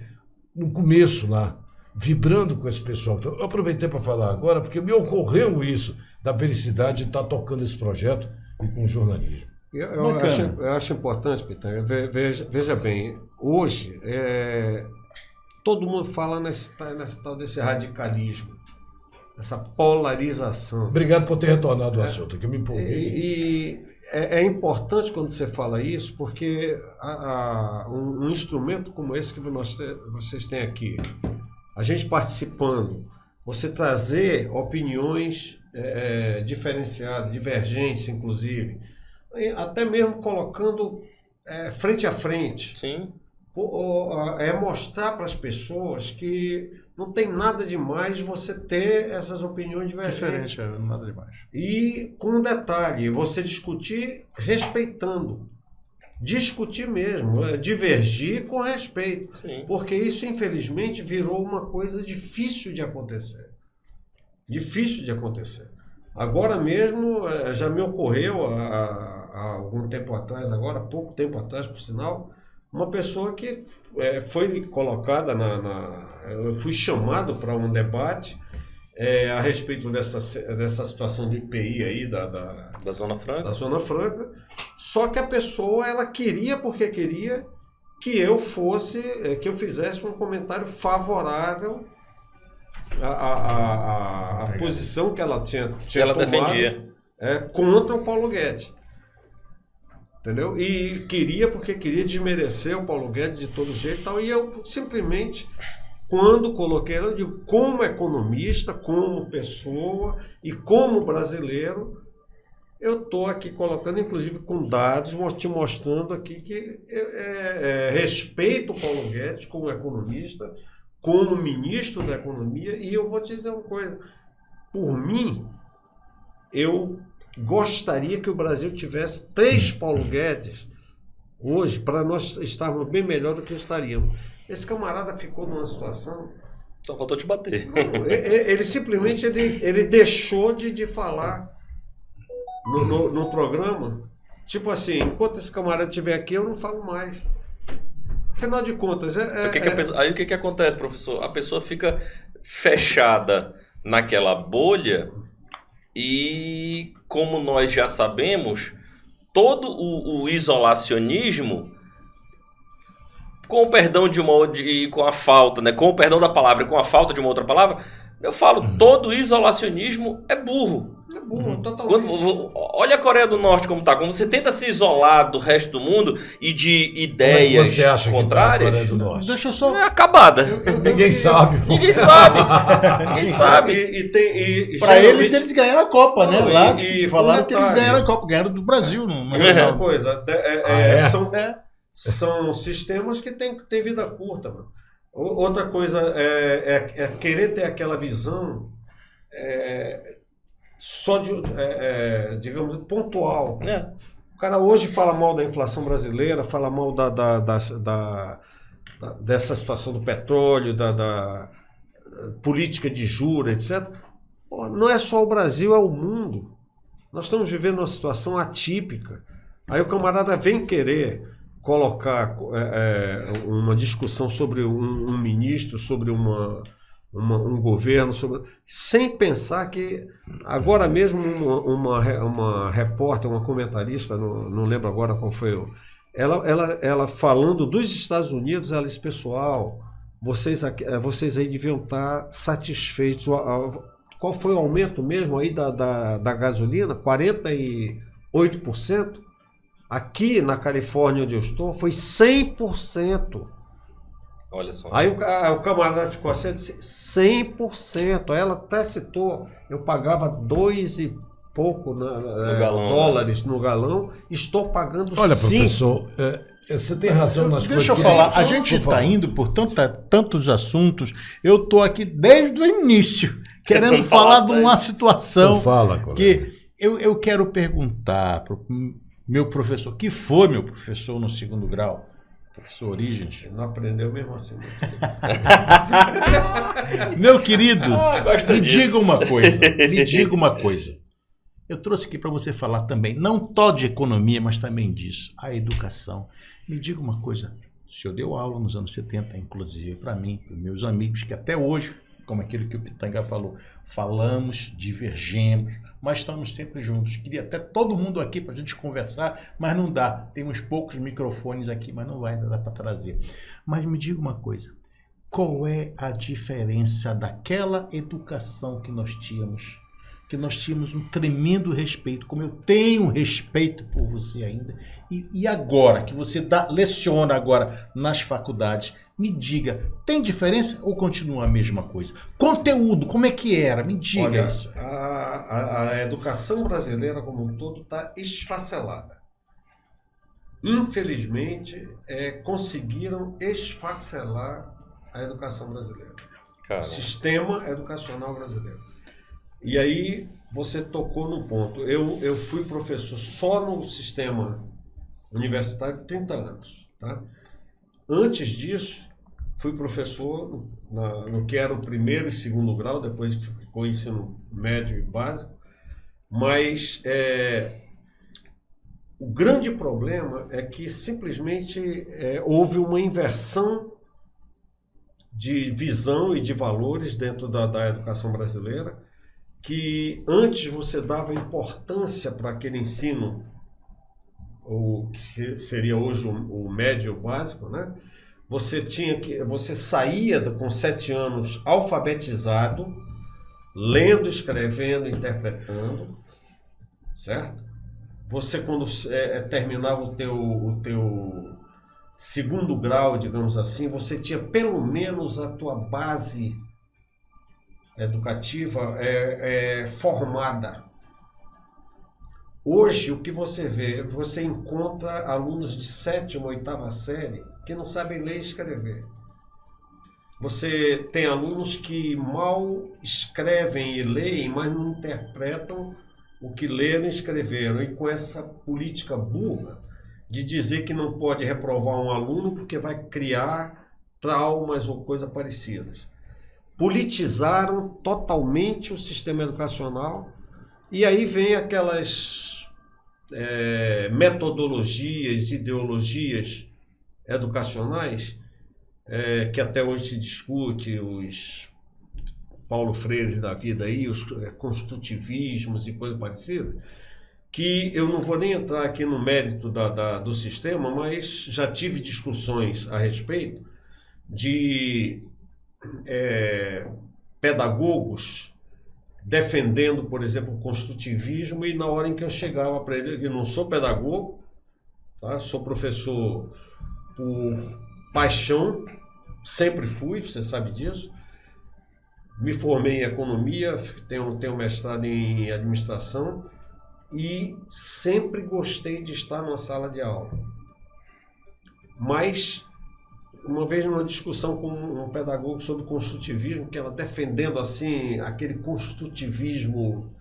no começo lá, vibrando com esse pessoal. Então, eu aproveitei para falar agora, porque me ocorreu isso, da felicidade de estar tocando esse projeto e com jornalismo. Eu acho importante, Peter, veja bem, hoje todo mundo fala nesse tal desse radicalismo, essa polarização. Obrigado por ter retornado ao assunto, que eu me empolguei. E é importante quando você fala isso, porque um instrumento como esse que vocês têm aqui, a gente participando, você trazer opiniões diferenciadas, divergentes, inclusive, até mesmo colocando frente a frente. Sim. É mostrar para as pessoas que não tem nada demais você ter essas opiniões divergentes. Diferente, nada demais. E com um detalhe, você discutir respeitando. Discutir mesmo, divergir com respeito. Sim. Porque isso, infelizmente, virou uma coisa difícil de acontecer. Difícil de acontecer. Agora mesmo, já me ocorreu há algum tempo atrás, agora, pouco tempo atrás, por sinal, uma pessoa que foi colocada eu fui chamado para um debate a respeito dessa situação do IPI aí, da Zona Franca. Da Zona Franca, só que a pessoa, ela queria que eu fizesse um comentário favorável à posição que ela tinha tomado, defendia. Contra o Paulo Guedes. Entendeu? E porque queria desmerecer o Paulo Guedes de todo jeito e tal. E eu simplesmente, quando coloquei, eu digo, como economista, como pessoa e como brasileiro, eu estou aqui colocando, inclusive com dados, te mostrando aqui que respeito o Paulo Guedes como economista, como ministro da Economia, e eu vou te dizer uma coisa. Por mim, eu gostaria que o Brasil tivesse 3 Paulo Guedes hoje, para nós estarmos bem melhor do que estaríamos. Esse camarada ficou numa situação... Só faltou te bater. Não, ele simplesmente ele deixou de falar no programa. Tipo assim, enquanto esse camarada estiver aqui, eu não falo mais. Afinal de contas... Aí o que acontece, professor? A pessoa fica fechada naquela bolha e, como nós já sabemos, todo o isolacionismo, com o perdão com a falta, né? Com o perdão da palavra e com a falta de uma outra palavra, eu falo, todo isolacionismo é burro. É burro, totalmente. Olha a Coreia do Norte como tá. Quando você tenta se isolar do resto do mundo e de ideias você acha contrárias, que tá a Coreia do Norte? Deixa eu só... é acabada. Ninguém sabe. Ninguém sabe. Ninguém sabe. Pra eles ganharam a Copa, né? Lá falaram que eles detalhe, ganharam a Copa, ganharam do Brasil. Uma coisa, são sistemas que têm vida curta, mano. Outra coisa é querer ter aquela visão só digamos, pontual. O cara hoje fala mal da inflação brasileira, fala mal dessa situação do petróleo, da política de juros, etc. Pô, não é só o Brasil, é o mundo. Nós estamos vivendo uma situação atípica. Aí o camarada vem querer colocar uma discussão sobre um ministro, sobre um governo, sem pensar que agora mesmo uma repórter, uma comentarista, não lembro agora qual foi, ela falando dos Estados Unidos, ela disse, pessoal, vocês aí deviam estar satisfeitos. Qual foi o aumento mesmo aí da gasolina? 48%? Aqui na Califórnia, onde eu estou, foi 100%. Olha só. Aí o camarada ficou assim, disse, 100%. Ela até citou, eu pagava 2 e pouco galão, dólares no galão, estou pagando 5. Olha, professor, você tem razão nas coisas. Deixa eu falar, a gente está indo por tantos assuntos, eu estou aqui desde o início, querendo falar de uma situação que eu quero perguntar para o meu professor, que foi meu professor no 2º grau, professor Origens. Não aprendeu mesmo assim. Meu querido, me disso. diga uma coisa. Eu trouxe aqui para você falar também, não só de economia, mas também disso, a educação. Me diga uma coisa, o senhor deu aula nos anos 70, inclusive para mim, para meus amigos, que até hoje, como aquilo que o Pitanga falou, falamos, divergemos, mas estamos sempre juntos. Queria até todo mundo aqui para a gente conversar, mas não dá. Tem uns poucos microfones aqui, mas não vai dar para trazer. Mas me diga uma coisa, qual é a diferença daquela educação que nós tínhamos? Que nós tínhamos um tremendo respeito, como eu tenho respeito por você ainda, e agora, que você leciona agora nas faculdades, me diga, tem diferença ou continua a mesma coisa? Conteúdo, como é que era? Me diga. Olha, isso. A educação brasileira como um todo está esfacelada. Infelizmente, conseguiram esfacelar a educação brasileira. Caramba. O sistema educacional brasileiro. E aí você tocou no ponto. Eu fui professor só no sistema universitário 30 anos. Tá? Antes disso, fui professor no que era o 1º e 2º grau, depois ficou ensino médio e básico. Mas o grande problema é que simplesmente houve uma inversão de visão e de valores dentro da educação brasileira, que antes você dava importância para aquele ensino, o que seria hoje o médio básico, né? Você saía com 7 anos alfabetizado, lendo, escrevendo, interpretando, certo? Você, quando terminava o teu 2º grau, digamos assim, você tinha pelo menos a tua base educativa formada. Hoje, o que você vê, você encontra alunos de 7ª, 8ª série que não sabem ler e escrever. Você tem alunos que mal escrevem e leem, mas não interpretam o que leram e escreveram. E com essa política burra de dizer que não pode reprovar um aluno porque vai criar traumas ou coisas parecidas. Politizaram totalmente o sistema educacional e aí vem aquelas metodologias, ideologias educacionais que até hoje se discute, os Paulo Freire da vida aí, os construtivismos e coisas parecidas, que eu não vou nem entrar aqui no mérito do sistema, mas já tive discussões a respeito de pedagogos defendendo, por exemplo, o construtivismo, e na hora em que eu chegava para ele, eu não sou pedagogo, tá? Sou professor por paixão, sempre fui, você sabe disso, me formei em economia, tenho mestrado em administração e sempre gostei de estar numa sala de aula. Mas uma vez numa discussão com um pedagogo sobre construtivismo, que ela defendendo assim aquele construtivismo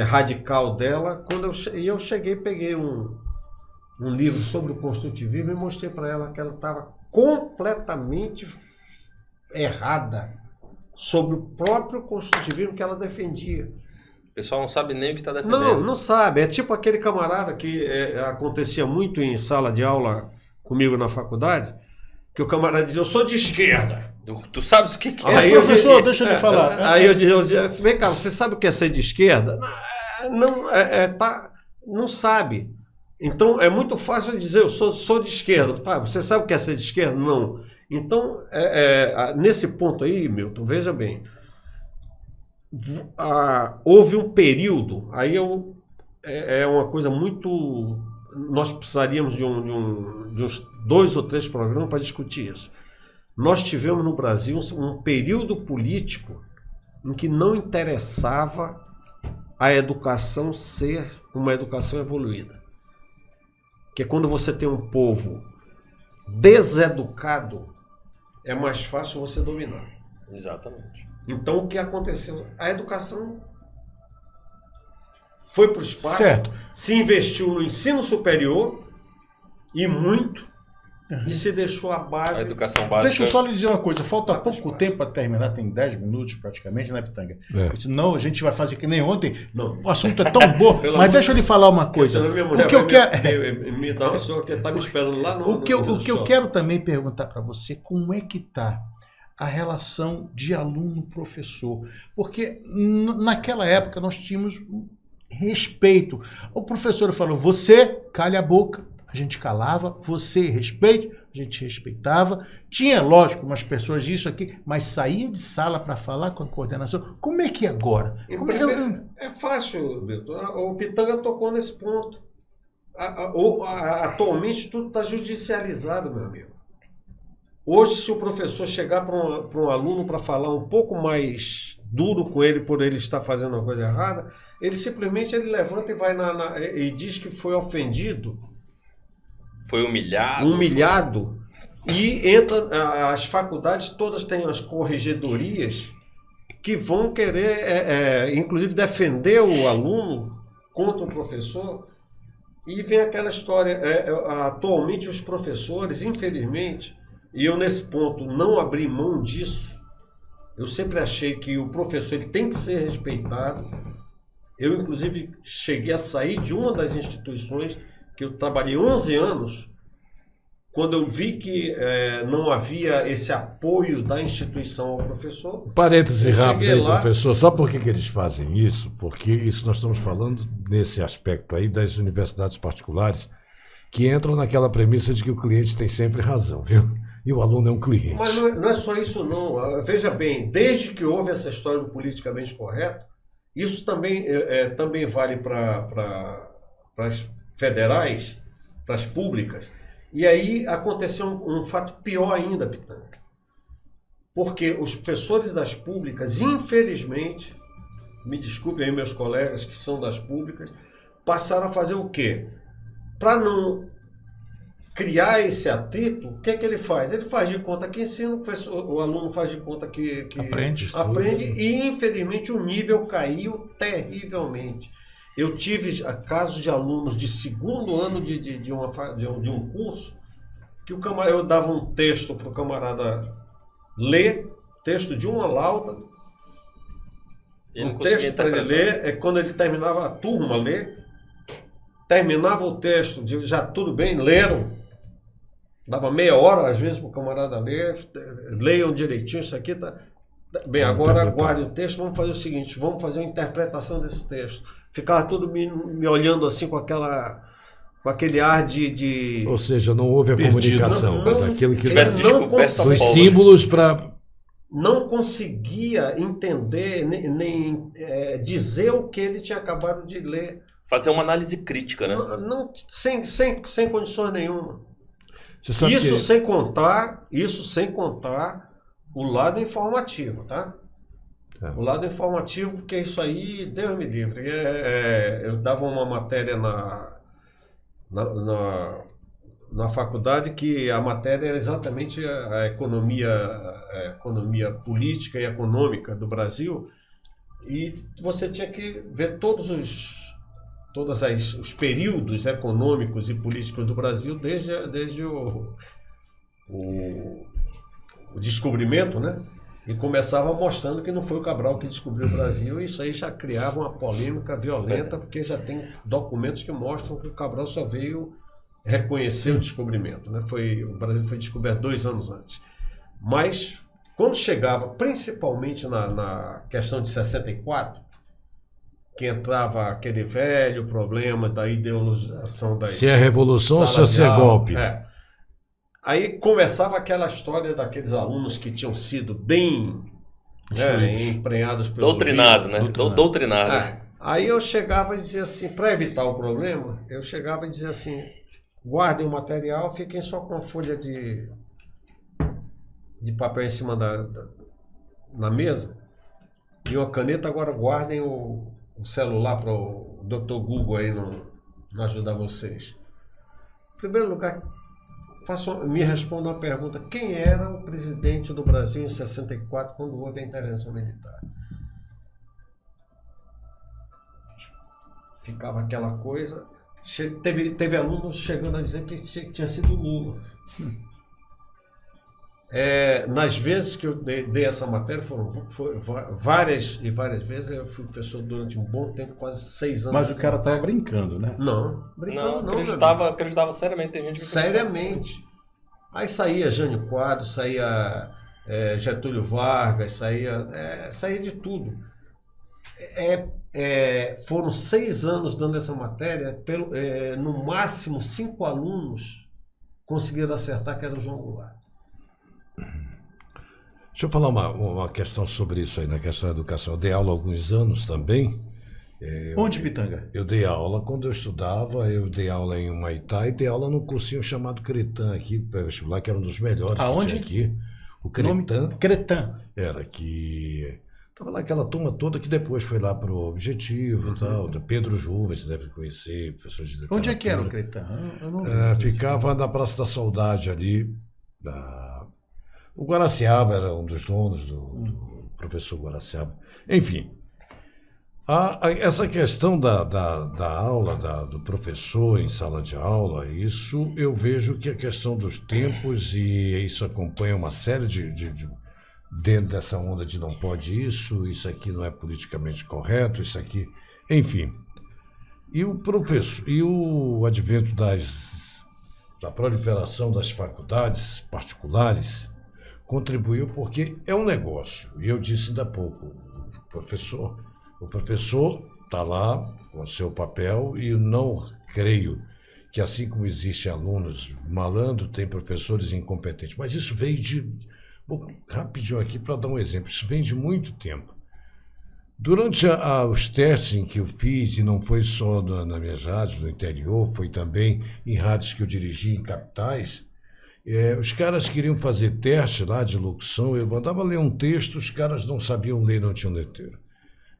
radical dela, quando eu cheguei, peguei um livro sobre o construtivismo e mostrei para ela que ela estava completamente errada sobre o próprio construtivismo que ela defendia. O pessoal não sabe nem o que está defendendo. Não sabe. É tipo aquele camarada que acontecia muito em sala de aula comigo na faculdade, que o camarada dizia, eu sou de esquerda. Tu sabes o que é? Aí professor, deixa eu lhe falar. Aí eu dizia, vem cá, você sabe o que é ser de esquerda? Não sabe. Então é muito fácil dizer, eu sou de esquerda. Tá, você sabe o que é ser de esquerda? Não. Então, nesse ponto aí, Milton, veja bem, houve um período, aí é uma coisa muito... Nós precisaríamos de uns 2 ou 3 programas para discutir isso. nós tivemos no Brasil um período político em que não interessava a educação ser uma educação evoluída. Que é quando você tem um povo deseducado, é mais fácil você dominar. Exatamente. Então, o que aconteceu? A educação foi para o espaço, Certo. se investiu no ensino superior e muito, e se deixou a base. A educação básica. Deixa eu só lhe dizer uma coisa, falta pouco tempo para terminar, tem 10 minutos praticamente, né, Pitanga? Senão a gente vai fazer que nem ontem. Não. O assunto é tão bom, mas deixa eu lhe falar uma coisa. Senão minha mulher O que eu quero... me dá uma só que está me esperando lá no... O que eu quero também perguntar para você, como é que está a relação de aluno-professor? Porque naquela época nós tínhamos respeito. O professor falou, você calha a boca, a gente calava, você respeite, a gente respeitava. Tinha, lógico, umas pessoas disso aqui, mas saía de sala para falar com a coordenação. Como é que é agora? É fácil, Vitor. O Pitanga tocou nesse ponto. Atualmente tudo está judicializado, meu amigo. Hoje, se o professor chegar para um aluno para falar um pouco mais duro com ele por ele estar fazendo uma coisa errada, ele simplesmente levanta e vai e diz que foi ofendido. Foi humilhado. E entra, as faculdades todas têm as corregedorias que vão querer, inclusive, defender o aluno contra o professor. E vem aquela história, atualmente os professores, infelizmente, e eu nesse ponto não abri mão disso, eu sempre achei que o professor ele tem que ser respeitado. Eu, inclusive, cheguei a sair de uma das instituições que eu trabalhei 11 anos, quando eu vi que não havia esse apoio da instituição ao professor. Parêntese rápido aí, lá... professor. Sabe por que eles fazem isso? Porque isso nós estamos falando nesse aspecto aí das universidades particulares, que entram naquela premissa de que o cliente tem sempre razão, viu? E o aluno é um cliente. Mas não é só isso, não. Veja bem, desde que houve essa história do politicamente correto, isso também vale para as federais, para as públicas. E aí aconteceu um fato pior ainda, Pitanga. Porque os professores das públicas, infelizmente, me desculpem aí meus colegas que são das públicas, passaram a fazer o quê? Para não criar esse atrito, o que é que ele faz? Ele faz de conta que ensina, o aluno faz de conta que aprende, e infelizmente o nível caiu terrivelmente. Eu tive casos de alunos de segundo ano de um curso, que eu dava um texto para o camarada ler, texto de uma lauda, um texto para ele ler, quando ele terminava a turma ler, terminava o texto, já tudo bem, leram, dava meia hora às vezes para o camarada ler, leiam direitinho, isso aqui está... Bem, agora aguarde o texto, vamos fazer o seguinte, vamos fazer uma interpretação desse texto. Ficava tudo me olhando assim com aquele ar de... Ou seja, não houve a comunicação. Daquilo que os símbolos para... Não conseguia entender, nem dizer o que ele tinha acabado de ler. Fazer uma análise crítica, né? Sem condições nenhuma. Isso sem contar o lado informativo, tá? O lado informativo, porque isso aí, Deus me livre. Eu dava uma matéria na faculdade que a matéria era exatamente a economia política e econômica do Brasil, e você tinha que ver todos os períodos econômicos e políticos do Brasil desde o descobrimento, né? E começava mostrando que não foi o Cabral que descobriu o Brasil, e isso aí já criava uma polêmica violenta, porque já tem documentos que mostram que o Cabral só veio reconhecer o descobrimento, né? O Brasil foi descoberto 2 anos antes. Mas, quando chegava, principalmente na questão de 64, que entrava aquele velho problema da ideologização das... Se é revolução ou se é golpe. Aí começava aquela história daqueles alunos que tinham sido bem emprenhados pelo... Doutrinado, né? Doutrinado. Aí eu chegava e dizia assim, para evitar o problema, eu chegava e dizia assim, guardem o material, fiquem só com a folha de papel em cima na mesa e uma caneta. Agora guardem o celular para o Dr. Google aí não ajudar vocês. Em primeiro lugar, me responda uma pergunta. Quem era o presidente do Brasil em 64 quando houve a intervenção militar? Ficava aquela coisa. Teve alunos chegando a dizer que tinha sido Lula. Nas vezes que eu dei essa matéria, foram várias e várias vezes. Eu fui professor durante um bom tempo, quase 6 anos. Mas o cara estava brincando, né? Não, brincando não. Acreditava seriamente. Tem gente que seriamente. Aí saía Jânio Quadros, saía Getúlio Vargas, saía de tudo. Foram 6 anos dando essa matéria, no máximo 5 alunos conseguiram acertar que era o João Goulart. Deixa eu falar uma questão sobre isso aí, na questão da educação. Eu dei aula há alguns anos também. Onde, Pitanga? Eu dei aula quando eu estudava, eu dei aula em Humaitá e dei aula num cursinho chamado Cretan aqui, pré-vestibular, que era um dos melhores. Aonde? Aqui. O Cretan. Cretan. Era que... Estava lá aquela turma toda que depois foi lá para o Objetivo e tal. Pedro Juvens, você deve conhecer, professor de literatura. Onde é que era o Cretan? Eu não ficava na Praça da Saudade ali. O Guaraciaba era um dos donos do professor Guaraciaba. Enfim, essa questão da aula, do professor em sala de aula, isso eu vejo que a questão dos tempos, e isso acompanha uma série de dentro dessa onda de não pode isso aqui não é politicamente correto, isso aqui, enfim. E o professor, e o advento da proliferação das faculdades particulares contribuiu, porque é um negócio. E eu disse ainda há pouco, o professor está lá com o seu papel, e eu não creio que, assim como existem alunos malandros, tem professores incompetentes. Mas isso veio Vou rapidinho aqui para dar um exemplo. Isso vem de muito tempo. Durante os testes em que eu fiz, e não foi só nas minhas rádios no interior, foi também em rádios que eu dirigi em capitais, os caras queriam fazer teste lá de locução, eu mandava ler um texto, os caras não sabiam ler, não tinham letra.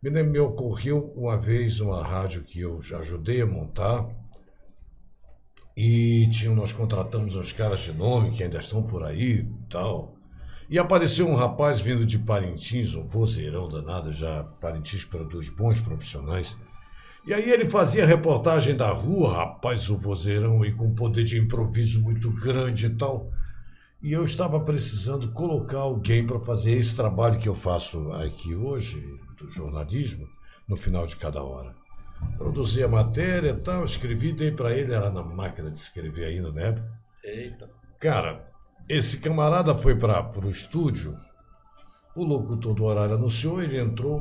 Me ocorreu uma vez uma rádio que eu ajudei a montar, e nós contratamos uns caras de nome que ainda estão por aí e tal. E apareceu um rapaz vindo de Parintins, um vozeirão danado, já Parintins produz bons profissionais. E aí ele fazia reportagem da rua, rapaz, o vozeirão, e com poder de improviso muito grande e tal. E eu estava precisando colocar alguém para fazer esse trabalho que eu faço aqui hoje, do jornalismo, no final de cada hora. Produzi a matéria e tal, escrevi, dei para ele, era na máquina de escrever ainda, né? Eita. Cara... Esse camarada foi para o estúdio, o locutor do horário anunciou, ele entrou.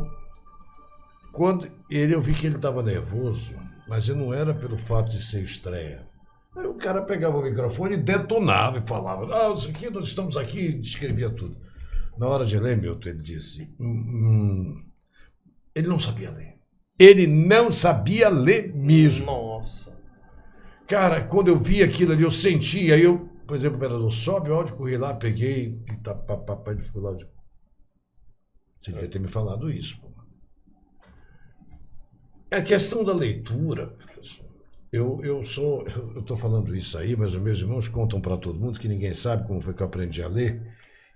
Quando eu vi que ele estava nervoso, mas não era pelo fato de ser estreia. Aí o cara pegava o microfone e detonava e falava, isso aqui, nós estamos aqui, e descrevia tudo. Na hora de ler, Milton, ele disse, ele não sabia ler. Ele não sabia ler mesmo. Nossa. Cara, quando eu vi aquilo ali, eu sentia, por exemplo, o operador sobe o áudio, corri lá, peguei, ele ficou lá. Você devia ter me falado isso, pô. É a questão da leitura, professor. Eu estou falando isso aí, mas os meus irmãos contam para todo mundo que ninguém sabe como foi que eu aprendi a ler,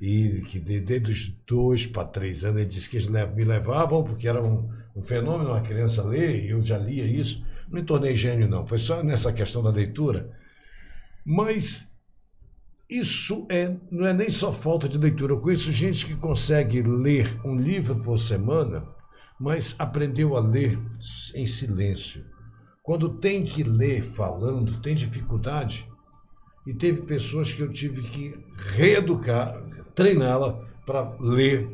e que desde os 2 para 3 anos ele disse que eles me levavam, porque era um fenômeno uma criança ler, e eu já lia isso. Não me tornei gênio, não, foi só nessa questão da leitura. Mas isso não é nem só falta de leitura. Eu conheço gente que consegue ler um livro por semana, mas aprendeu a ler em silêncio. Quando tem que ler falando, tem dificuldade. E teve pessoas que eu tive que reeducar, treiná-la para ler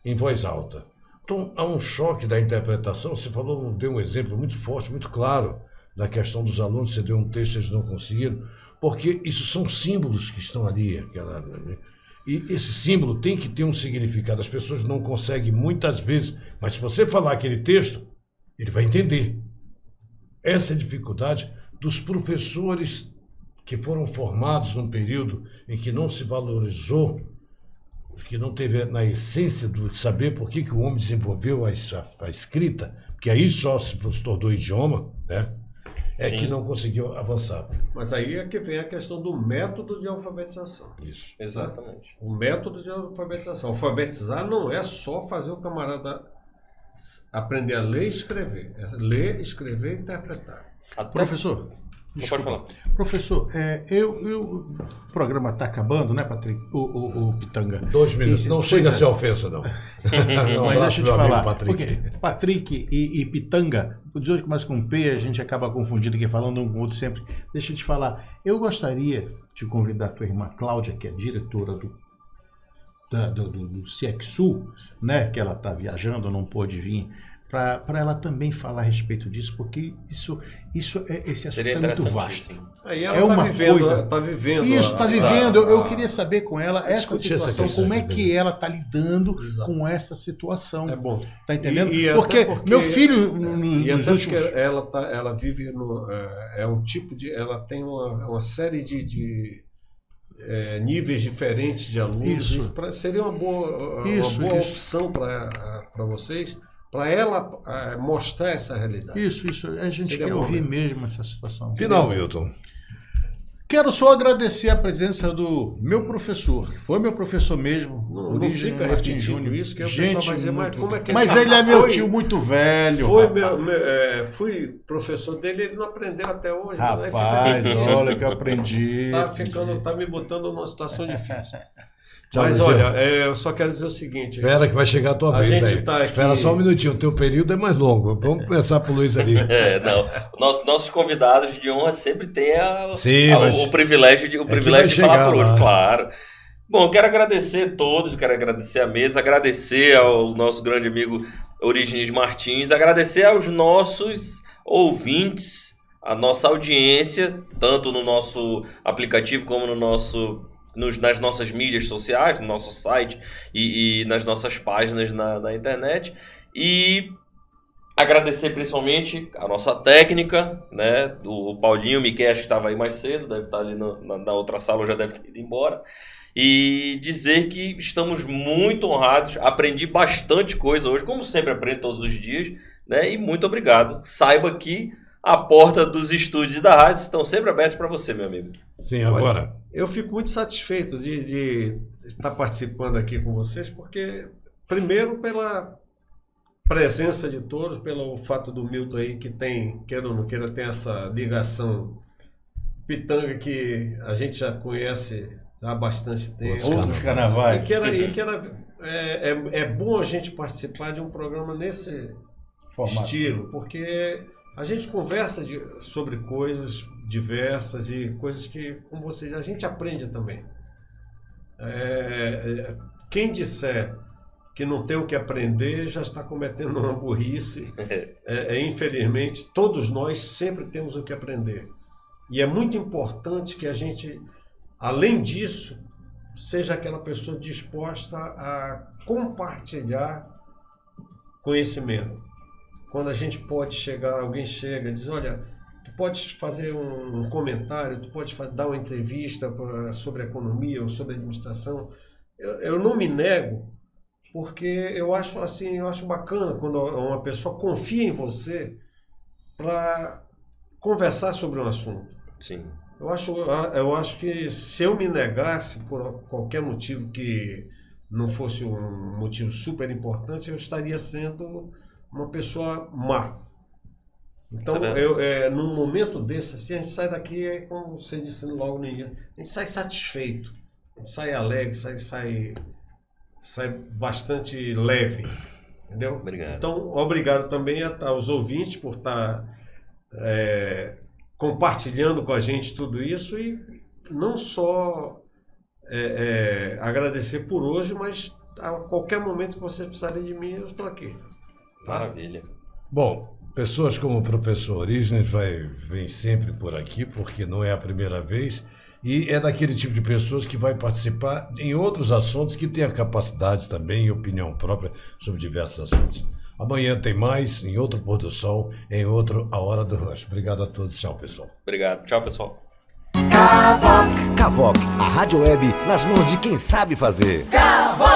em voz alta. Então, há um choque da interpretação. Você deu um exemplo muito forte, muito claro, na questão dos alunos. Você deu um texto, eles não conseguiram, porque isso são símbolos que estão ali. E esse símbolo tem que ter um significado. As pessoas não conseguem muitas vezes, mas se você falar aquele texto, ele vai entender. Essa é a dificuldade dos professores que foram formados num período em que não se valorizou que não teve na essência de saber por que o homem desenvolveu a escrita, porque aí só se tornou idioma, né? Sim. Que não conseguiu avançar. Mas aí é que vem a questão do método de alfabetização. Isso. Exatamente. O método de alfabetização. Alfabetizar não é só fazer o camarada aprender a ler e escrever. É ler, escrever e interpretar. Professor, Não pode falar. Professor, o programa está acabando, né, Patrick? O Pitanga. 2 minutos. Não chega a ser ofensa, não. Mas deixa eu te falar. Porque Patrick e Pitanga, o de hoje começa com P, a gente acaba confundindo aqui, falando um com o outro sempre. Deixa eu te falar. Eu gostaria de convidar a tua irmã Cláudia, que é diretora do CIEXU, né, que ela está viajando, não pôde vir, para ela também falar a respeito disso, porque esse assunto é muito vasto. Sim. Aí ela é uma coisa. Está vivendo. Isso, está vivendo. Eu queria saber com ela essa situação, questão, como é que ela está lidando com essa situação. É bom. Tá entendendo? E porque meu filho nos últimos... ela vive é um tipo de... Ela tem uma série de níveis diferentes de alunos. Isso. Seria uma boa opção para vocês, para ela mostrar essa realidade. Isso. A gente Seria quer bom, ouvir né? mesmo essa situação. Final, Milton. Quero só agradecer a presença do meu professor, que foi meu professor mesmo, Não fica repetindo isso, que o pessoal vai dizer, mas como é que Mas ele é meu tio muito velho. Fui professor dele, ele não aprendeu até hoje. Rapaz, olha que eu aprendi. Tá me botando numa situação difícil. Tchau, Mas Luciano. olha, eu só quero dizer o seguinte. Espera que vai chegar a tua A vez gente aí. tá aqui- Espera só um minutinho, o teu período é mais longo. Vamos começar pro Luiz ali. Nossos convidados de honra sempre têm mas o privilégio de vai falar chegar por lá. hoje, claro. Bom, quero agradecer a todos, quero agradecer a mesa, agradecer ao nosso grande amigo Orígenes Martins, agradecer aos nossos ouvintes, a nossa audiência, tanto no nosso aplicativo como nas nossas mídias sociais, no nosso site e nas nossas páginas na internet. E agradecer principalmente a nossa técnica, né? O Paulinho Miquel, que estava aí mais cedo, deve estar ali na outra sala, ou já deve ter ido embora. E dizer que estamos muito honrados, aprendi bastante coisa hoje, como sempre aprendo todos os dias, né? E muito obrigado. Saiba que a porta dos estúdios e da rádio estão sempre abertos para você, meu amigo. Sim, agora. Eu fico muito satisfeito de estar participando aqui com vocês, porque, primeiro, pela presença de todos, pelo fato do Milton aí, que tem, queira ou não queira, tem essa ligação Pitanga que a gente já conhece há bastante tempo. Outros carnavais. É bom a gente participar de um programa nesse estilo, porque a gente conversa sobre coisas diversas e coisas que, como vocês, a gente aprende também. Quem disser que não tem o que aprender já está cometendo uma burrice. Infelizmente, todos nós sempre temos o que aprender. E é muito importante que a gente, além disso, seja aquela pessoa disposta a compartilhar conhecimento. Quando a gente pode chegar, alguém chega e diz, olha, tu podes fazer um comentário, tu podes dar uma entrevista sobre economia ou sobre administração. Eu não me nego, porque eu acho bacana quando uma pessoa confia em você para conversar sobre um assunto. Sim. Eu acho que se eu me negasse por qualquer motivo que não fosse um motivo super importante, eu estaria sendo uma pessoa má. Então, num momento desse, assim, a gente sai daqui, como você disse logo no início, a gente sai satisfeito, a gente sai alegre, sai bastante leve, entendeu? Obrigado. Então, obrigado também aos ouvintes por estar compartilhando com a gente tudo isso e não só agradecer por hoje, mas a qualquer momento que vocês precisarem de mim, eu estou aqui. Tá? Maravilha. Bom, pessoas como o professor Orígenes vem sempre por aqui, porque não é a primeira vez, e é daquele tipo de pessoas que vai participar em outros assuntos, que tem a capacidade também e opinião própria sobre diversos assuntos. Amanhã tem mais, em outro pôr do sol, em outro A Hora do Rush. Obrigado a todos, tchau, pessoal. Obrigado, tchau, pessoal. Cavoque, Cavoc, a rádio web nas mãos de quem sabe fazer.